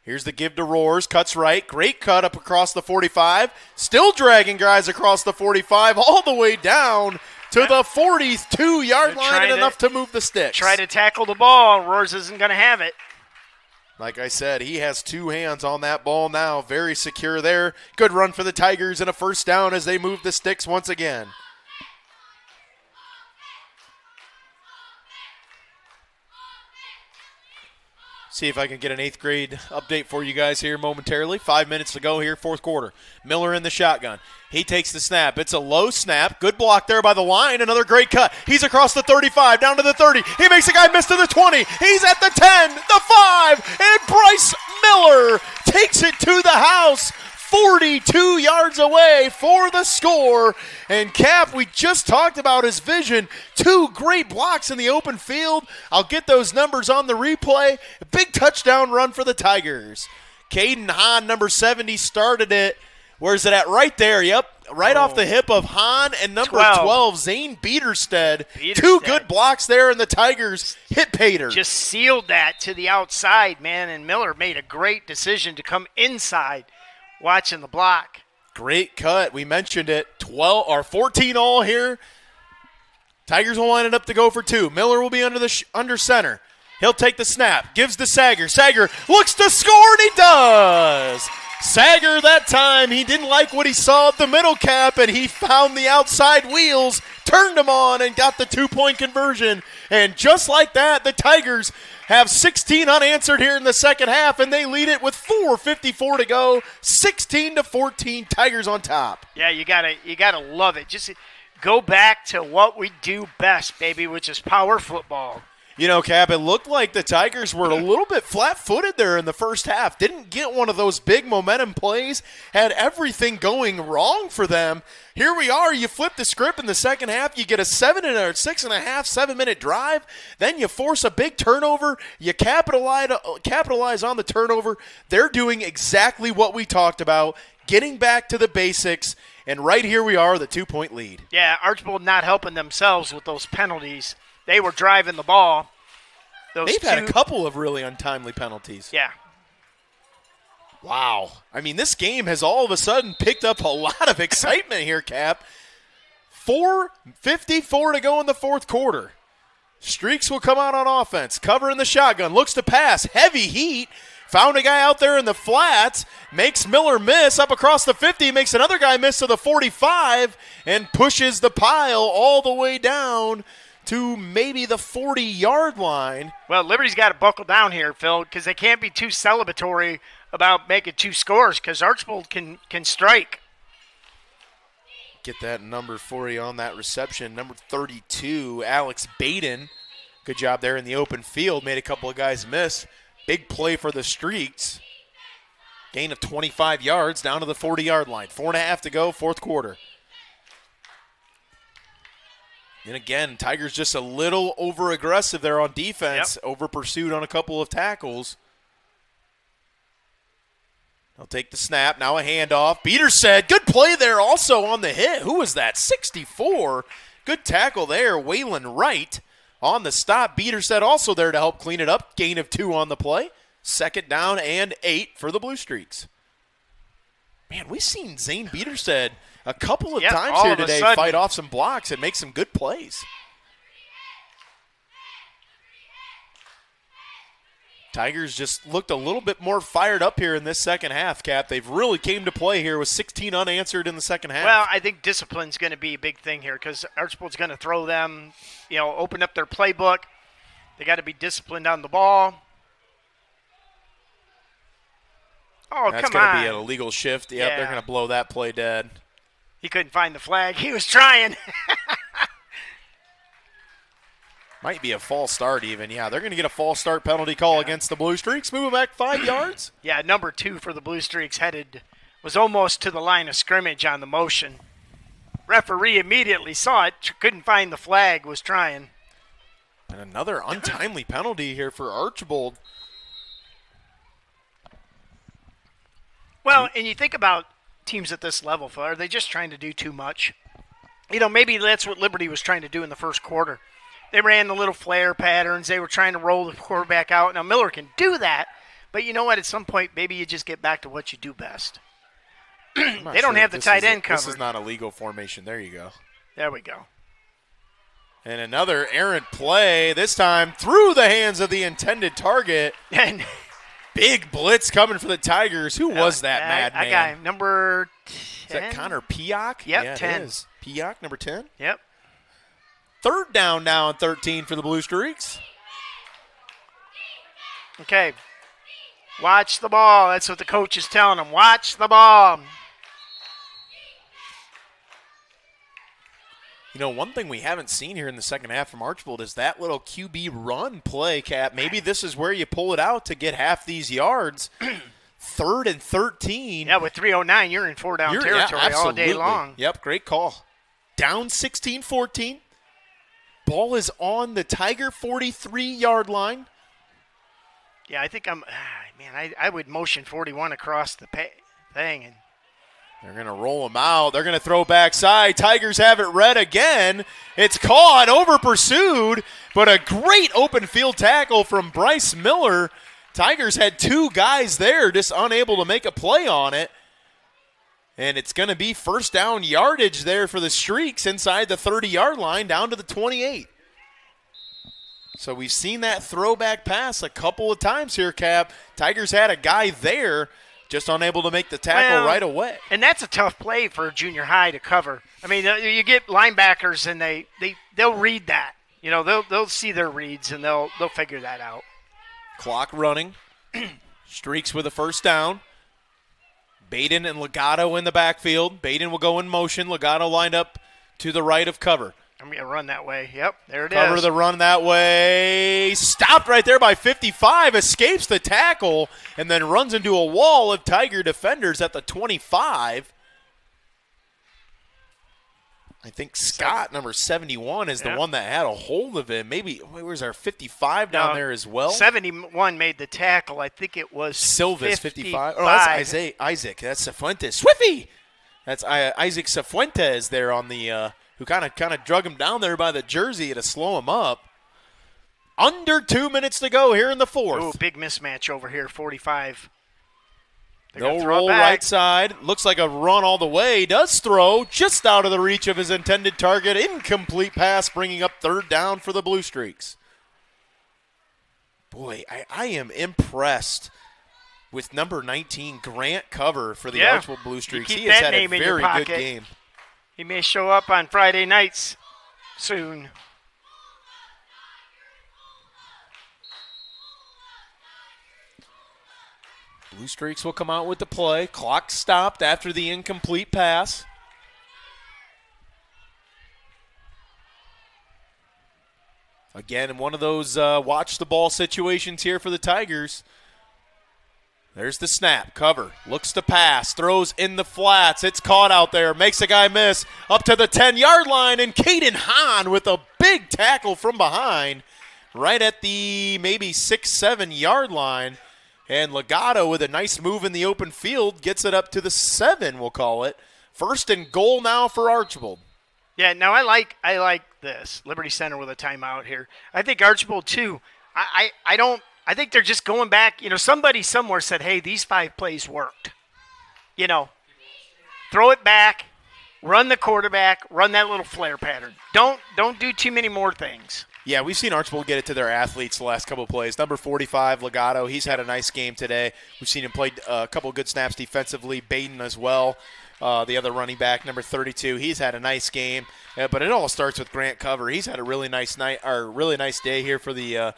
Here's the give to Roars. Cuts right. Great cut up across the 45. Still dragging guys across the 45 all the way down to the 42-yard line and enough to move the sticks. Try to tackle the ball. Roars isn't going to have it. Like I said, he has 2 hands on that ball now. Very secure there. Good run for the Tigers and a first down as they move the sticks once again. See if I can get an 8th grade update for you guys here momentarily. 5 minutes to go here, fourth quarter. Miller in the shotgun. He takes the snap. It's a low snap. Good block there by the line. Another great cut. He's across the 35, down to the 30. He makes a guy miss to the 20. He's at the 10, the 5, and Bryce Miller takes it to the house. 42 yards away for the score. And Cap, we just talked about his vision. 2 great blocks in the open field. I'll get those numbers on the replay. A big touchdown run for the Tigers. Caden Hahn, number 70, started it. Where's it at? Right there, yep. Right off the hip of Hahn and number 12, Zane Biedersted. 2 good blocks there, and the Tigers hit Pater. Just sealed that to the outside, man, and Miller made a great decision to come inside. Watching the block. Great cut. We mentioned it. 12 or 14 all here. Tigers will line it up to go for 2. Miller will be under center. He'll take the snap. Gives to Sager. Sager looks to score, and he does. Sager that time, he didn't like what he saw at the middle, Cap, and he found the outside wheels, turned them on, and got the 2-point conversion. And just like that, the Tigers have 16 unanswered here in the second half, and they lead it with 4:54 to go. 16-14, Tigers on top. Yeah, you gotta love it. Just go back to what we do best, baby, which is power football. You know, Cap, it looked like the Tigers were a little bit flat-footed there in the first half. Didn't get one of those big momentum plays. Had everything going wrong for them. Here we are. You flip the script in the second half. You get a 7.5-7-minute drive. Then you force a big turnover. You capitalize on the turnover. They're doing exactly what we talked about, getting back to the basics. And right here we are, the 2-point lead. Yeah, Archbold not helping themselves with those penalties. They were driving the ball. They've had a couple of really untimely penalties. Yeah. Wow. I mean, this game has all of a sudden picked up a lot of excitement here, Cap. 4:54 to go in the fourth quarter. Streaks will come out on offense. Cover in the shotgun. Looks to pass. Heavy heat. Found a guy out there in the flats. Makes Miller miss up across the 50. Makes another guy miss to the 45. And pushes the pile all the way down to maybe the 40-yard line. Well, Liberty's got to buckle down here, Phil, because they can't be too celebratory about making 2 scores because Archbold can strike. Get that number for you on that reception. Number 32, Alex Baden. Good job there in the open field. Made a couple of guys miss. Big play for the Streaks. Gain of 25 yards down to the 40-yard line. 4.5 to go, fourth quarter. And again, Tigers just a little over-aggressive there on defense, over-pursued on a couple of tackles. They'll take the snap, now a handoff. Biedersted, good play there also on the hit. Who was that? 64. Good tackle there, Waylon Wright on the stop. Biedersted also there to help clean it up. Gain of 2 on the play. 2nd down and 8 for the Blue Streaks. Man, we've seen Zane Biedersted a couple of times here today fight off some blocks and make some good plays. Tigers just looked a little bit more fired up here in this second half, Cap. They've really came to play here with 16 unanswered in the second half. Well, I think discipline's going to be a big thing here because Archbold's going to throw them, open up their playbook. They got to be disciplined on the ball. Oh, That's come on. That's going to be an illegal shift. Yep, they're going to blow that play dead. He couldn't find the flag. He was trying. Might be a false start even. Yeah, they're going to get a false start penalty call against the Blue Streaks. Moving back 5 yards. Yeah, number 2 for the Blue Streaks was almost to the line of scrimmage on the motion. Referee immediately saw it, couldn't find the flag, was trying. And another untimely penalty here for Archbold. Well, and you think about teams at this level, Phil, are they just trying to do too much? Maybe that's what Liberty was trying to do in the first quarter. They ran the little flare patterns. They were trying to roll the quarterback out. Now, Miller can do that, but you know what? At some point, maybe you just get back to what you do best. They don't have the tight end covered. This is not a legal formation. There you go. There we go. And another errant play, this time through the hands of the intended target. And big blitz coming for the Tigers. Who was that madman? That guy, number 10. Is that Connor Piak? Yep, yeah, 10. It is. Piak, number 10? Yep. 3rd down now and 13 for the Blue Streaks. Okay. Watch the ball. That's what the coach is telling them. Watch the ball. You know, one thing we haven't seen here in the second half from Archbold is that little QB run play, Cap. Maybe this is where you pull it out to get half these yards. 3rd and 13. Yeah, with 3:09, you're in four-down territory all day long. Yep, great call. Down 16-14. Ball is on the Tiger 43-yard line. Yeah, I think I would motion 41 across the thing. And they're going to roll him out. They're going to throw backside. Tigers have it red again. It's caught, over pursued, but a great open field tackle from Bryce Miller. Tigers had 2 guys there, just unable to make a play on it. And it's going to be first down yardage there for the Streaks inside the 30-yard line down to the 28. So we've seen that throwback pass a couple of times here, Cap. Tigers had a guy there, just unable to make the tackle right away. And that's a tough play for a junior high to cover. I mean, you get linebackers and they'll read that. You know, they'll see their reads and they'll figure that out. Clock running. Streaks with a first down. Baden and Legato in the backfield. Baden will go in motion. Legato lined up to the right of cover. I'm going to run that way. Yep, there it is. Cover the run that way. Stopped right there by 55. Escapes the tackle and then runs into a wall of Tiger defenders at the 25. I think Scott, number 71, is the one that had a hold of him. Maybe, where's our 55 down there as well? 71 made the tackle. I think it was Silva's 55. Oh, that's Isaac. That's Cifuentes. Swiffy! That's Isaac Cifuentes there on the who kind of drug him down there by the jersey to slow him up. Under 2 minutes to go here in the fourth. Ooh, big mismatch over here, 45. No roll right side. Looks like a run all the way. Does throw just out of the reach of his intended target. Incomplete pass, bringing up third down for the Blue Streaks. Boy, I am impressed with number 19, Grant Cover for the Archbold Blue Streaks. He has had a very good game. He may show up on Friday nights soon. Blue Streaks will come out with the play. Clock stopped after the incomplete pass. Again, in one of those watch the ball situations here for the Tigers. There's the snap. Cover. Looks to pass. Throws in the flats. It's caught out there. Makes a guy miss. Up to the 10-yard line. And Caden Hahn with a big tackle from behind. Right at the maybe 6-7-yard line. And Legato with a nice move in the open field gets it up to the 7, we'll call it. First and goal now for Archbold. Yeah, now I like this. Liberty Center with a timeout here. I think Archbold too. I think they're just going back. You know, somebody somewhere said, hey, these 5 plays worked. You know, throw it back, run the quarterback, run that little flare pattern. Don't do too many more things. Yeah, we've seen Archbold get it to their athletes the last couple of plays. Number 45, Legato, he's had a nice game today. We've seen him play a couple of good snaps defensively. Baden as well, the other running back, number 32. He's had a nice game, but it all starts with Grant Cover. He's had a really nice night, or really nice day here for the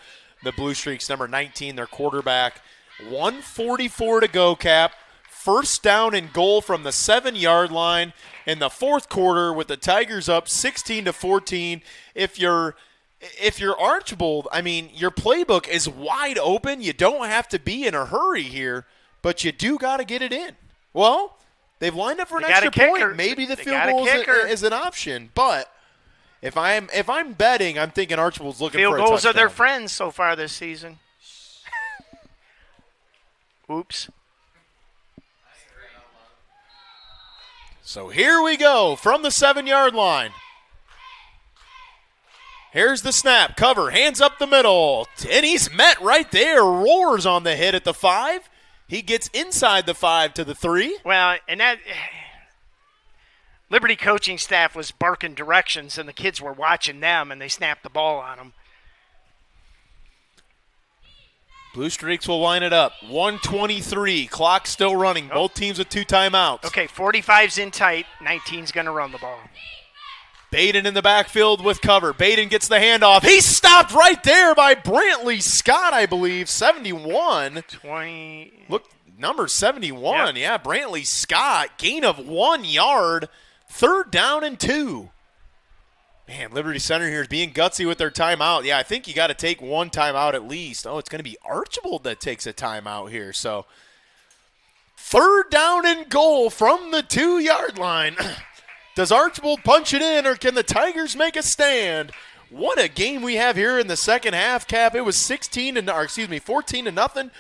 Blue Streaks. Number 19, their quarterback. 1:44 to go, Cap. First down and goal from the 7-yard line in the fourth quarter with the Tigers up 16-14. If you're Archbold, I mean, your playbook is wide open. You don't have to be in a hurry here, but you do got to get it in. Well, they've lined up for an extra point. Maybe the field goal is an option, but if I'm betting, I'm thinking Archbold's looking for a touchdown. Field goals are their friends so far this season. Oops. So here we go from the 7-yard line. Here's the snap. Cover. Hands up the middle. And he's met right there. Roars on the hit at the 5. He gets inside the 5 to the 3. Well, and that Liberty coaching staff was barking directions, and the kids were watching them, and they snapped the ball on them. Blue Streaks will line it up. 1:23. Clock still running. Both teams with 2 timeouts. Okay, 45's in tight. 19's going to run the ball. Baden in the backfield with cover. Baden gets the handoff. He's stopped right there by Brantley Scott, I believe, 71. 20. Look, number 71. Yep. Yeah, Brantley Scott, gain of 1 yard, 3rd down and 2. Man, Liberty Center here is being gutsy with their timeout. Yeah, I think you got to take one timeout at least. Oh, it's going to be Archbold that takes a timeout here. So 3rd down and goal from the 2-yard line. Does Archbold punch it in, or can the Tigers make a stand? What a game we have here in the second half, Cap. It was 14 to nothing.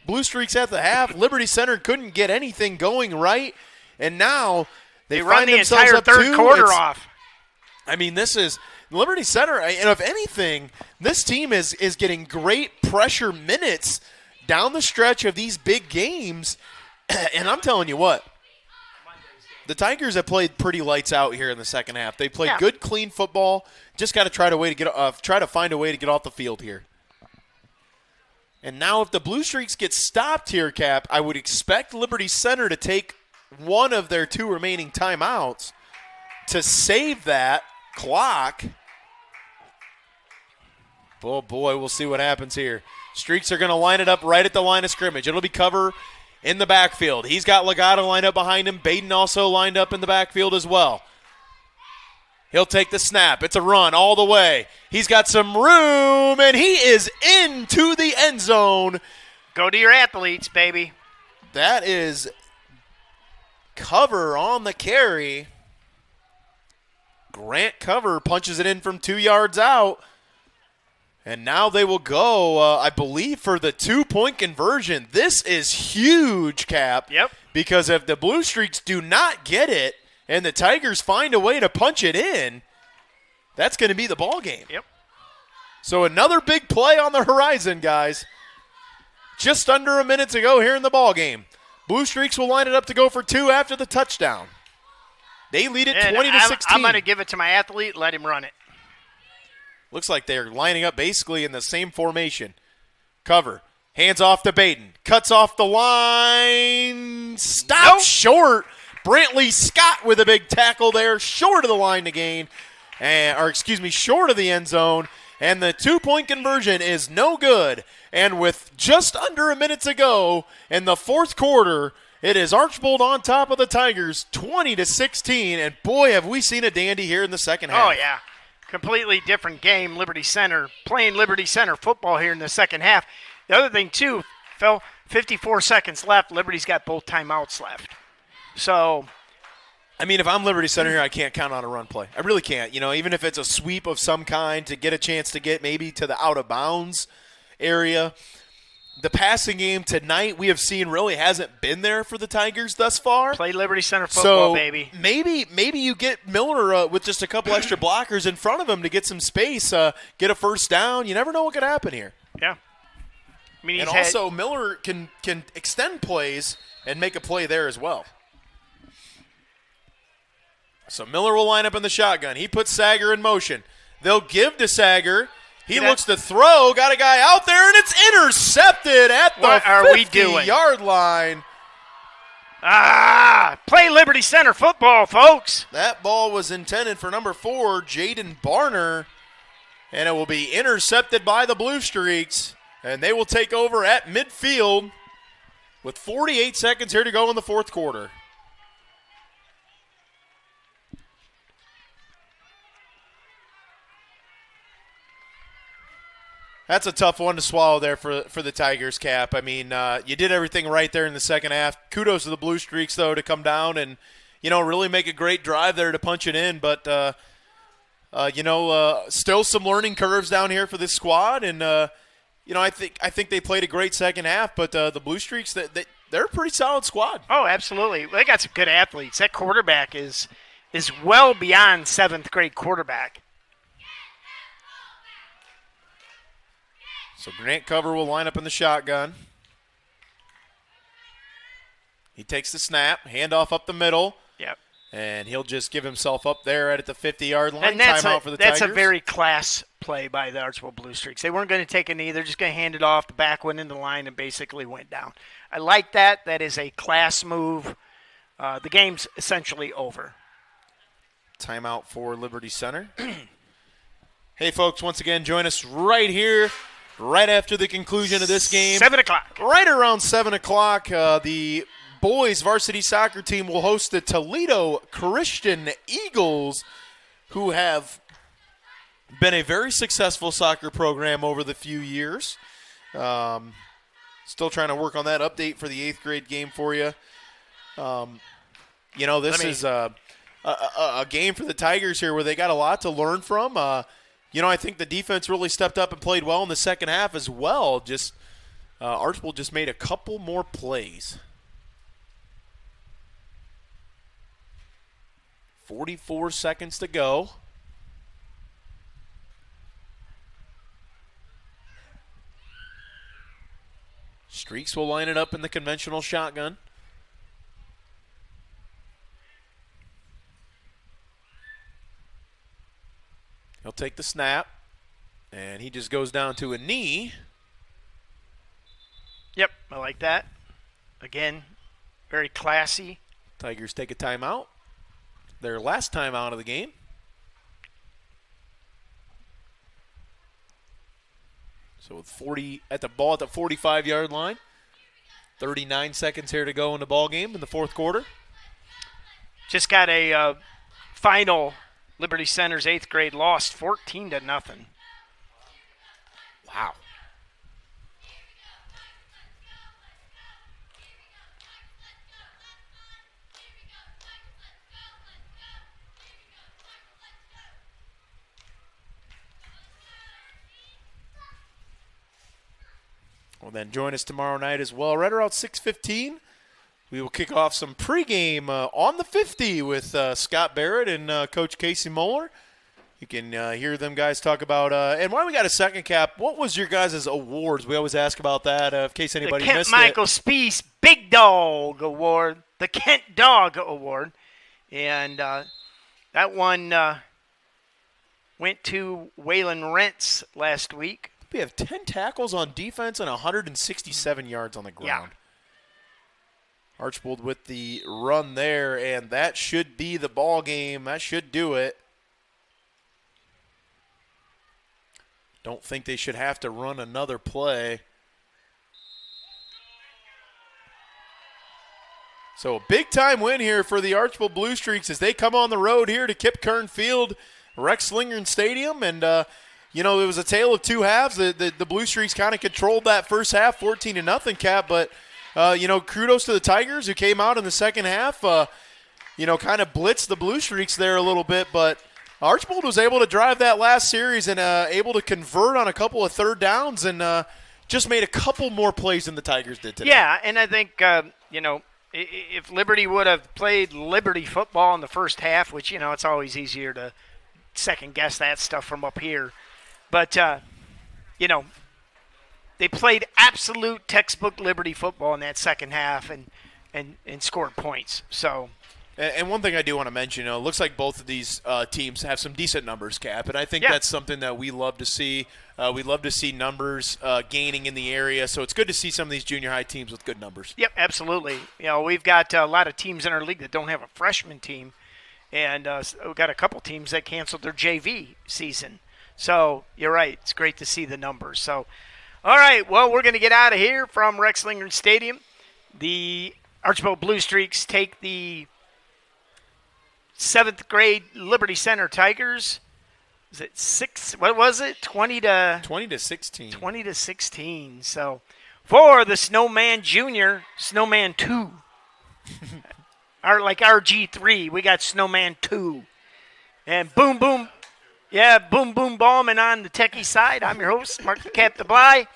Blue Streaks at the half. Liberty Center couldn't get anything going right, and now they run find the themselves entire up third 2. quarter off. I mean, this is Liberty Center, and if anything, this team is getting great pressure minutes down the stretch of these big games, and I'm telling you what, the Tigers have played pretty lights out here in the second half. They played good, clean football. Just got to try to find a way to get off the field here. And now if the Blue Streaks get stopped here, Cap, I would expect Liberty Center to take one of their 2 remaining timeouts to save that clock. Oh, boy, we'll see what happens here. Streaks are going to line it up right at the line of scrimmage. It'll be cover in the backfield. He's got Legato lined up behind him. Baden also lined up in the backfield as well. He'll take the snap. It's a run all the way. He's got some room, and he is into the end zone. Go to your athletes, baby. That is cover on the carry. Grant Cover punches it in from 2 yards out. And now they will go, I believe, for the 2-point conversion. This is huge, Cap. Yep. Because if the Blue Streaks do not get it and the Tigers find a way to punch it in, that's going to be the ball game. Yep. So another big play on the horizon, guys. Just under a minute to go here in the ball game. Blue Streaks will line it up to go for 2 after the touchdown. They lead it 20-16. I'm going to give it to my athlete, let him run it. Looks like they're lining up basically in the same formation. Cover. Hands off to Baden. Cuts off the line. Stops short. Brantley Scott with a big tackle there. Short of the line to gain. Short of the end zone. And the 2-point conversion is no good. And with just under a minute to go in the fourth quarter, it is Archbold on top of the Tigers, 20-16. And boy, have we seen a dandy here in the second half. Oh, yeah. Completely different game, Liberty Center, playing Liberty Center football here in the second half. The other thing, too, Phil, 54 seconds left. Liberty's got both timeouts left. So, I mean, if I'm Liberty Center here, I can't count on a run play. I really can't. You know, even if it's a sweep of some kind to get a chance to get maybe to the out-of-bounds area. The passing game tonight we have seen really hasn't been there for the Tigers thus far. Play Liberty Center football, so baby. Maybe you get Miller with just a couple extra blockers in front of him to get some space, get a first down. You never know what could happen here. Yeah. I mean, also, Miller can extend plays and make a play there as well. So Miller will line up in the shotgun. He puts Sager in motion. They'll give to Sager. He looks to throw, got a guy out there, and it's intercepted at the 50-yard line. Play Liberty Center football, folks. That ball was intended for number 4, Jaden Barner, and it will be intercepted by the Blue Streaks, and they will take over at midfield with 48 seconds here to go in the fourth quarter. That's a tough one to swallow there for the Tigers, Cap. I mean, you did everything right there in the second half. Kudos to the Blue Streaks, though, to come down and, really make a great drive there to punch it in. But, still some learning curves down here for this squad. And, I think they played a great second half. But the Blue Streaks, they're a pretty solid squad. Oh, absolutely. They got some good athletes. That quarterback is well beyond seventh-grade quarterback. So Grant Cover will line up in the shotgun. He takes the snap, handoff up the middle. Yep. And he'll just give himself up there at the 50-yard line. And that's for the Tigers. That's a very class play by the Archbold Blue Streaks. They weren't going to take a knee. They're just going to hand it off. The back went in the line and basically went down. I like that. That is a class move. The game's essentially over. Timeout for Liberty Center. Hey, folks, once again, join us right here, right after the conclusion of this game. 7 o'clock. Right around 7 o'clock, the boys varsity soccer team will host the Toledo Christian Eagles, who have been a very successful soccer program over the few years. Still trying to work on that update for the 8th grade game for you. This is a game for the Tigers here where they got a lot to learn from. I think the defense really stepped up and played well in the second half as well. Just Archbold just made a couple more plays. 44 seconds to go. Streaks will line it up in the conventional shotgun. He'll take the snap, and he just goes down to a knee. Yep, I like that. Again, very classy. Tigers take a timeout. Their last timeout of the game. So with 40 at the ball at the 45-yard line. 39 seconds here to go in the ball game in the fourth quarter. Just got a final Liberty Center's 8th grade lost 14-0. Wow. Well, then join us tomorrow night as well. Right around 6:15, we will kick off some pregame on the 50 with Scott Barrett and Coach Casey Moeller. You can hear them guys talk about and why we got a second cap. What was your guys' awards? We always ask about that in case anybody missed The Kent Michael Spiess Big Dog Award, the Kent Dog Award. And that one went to Waylon Rentz last week. We have 10 tackles on defense and 167 yards on the ground. Yeah. Archbold with the run there, and that should be the ball game. That should do it. Don't think they should have to run another play. So a big-time win here for the Blue Streaks as they come on the road here to Kip Kern Field, Rex Lingern Stadium, and it was a tale of two halves. The Blue Streaks kind of controlled that first half, 14-0, Cap. But, kudos to the Tigers who came out in the second half, kind of blitzed the Blue Streaks there a little bit. But Archbold was able to drive that last series and able to convert on a couple of third downs and just made a couple more plays than the Tigers did today. Yeah, and I think, if Liberty would have played Liberty football in the first half, which, it's always easier to second-guess that stuff from up here. But, they played absolute textbook Liberty football in that second half and scored points. So, and one thing I do want to mention, it looks like both of these teams have some decent numbers, Cap, and I think that's something that we love to see. We love to see numbers gaining in the area, so it's good to see some of these junior high teams with good numbers. Yep, absolutely. We've got a lot of teams in our league that don't have a freshman team, and we've got a couple teams that canceled their JV season. So, you're right. It's great to see the numbers. So, all right. Well, we're going to get out of here from Rex Lingern Stadium. The Archbold Blue Streaks take the 7th grade Liberty Center Tigers. Is it 6? What was it? 20 to 16. 20 to 16. So, for the Snowman Junior, Snowman 2. Like RG3, we got Snowman 2. And boom, boom. Yeah, boom, boom, Ballman on the techie side. I'm your host, Mark the Cap the Bly.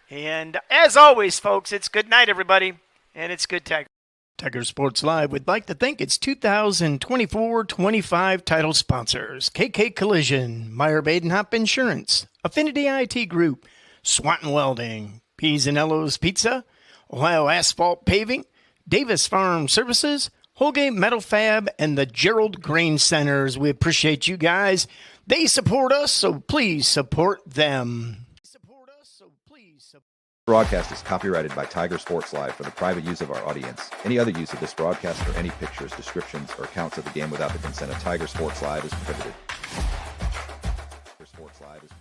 And as always, folks, it's good night, everybody. And it's good Tiger. Tiger Sports Live would like to thank its 2024-25 title sponsors. KK Collision, Meyer Badenhop Insurance, Affinity IT Group, Swanton Welding, P's and Ello's Pizza, Ohio Asphalt Paving, Davis Farm Services, Holgate Metal Fab, and the Gerald Grain Centers. We appreciate you guys. They support us, so please support them. Broadcast is copyrighted by Tiger Sports Live for the private use of our audience. Any other use of this broadcast or any pictures, descriptions, or accounts of the game without the consent of Tiger Sports Live is prohibited. Tiger Sports Live is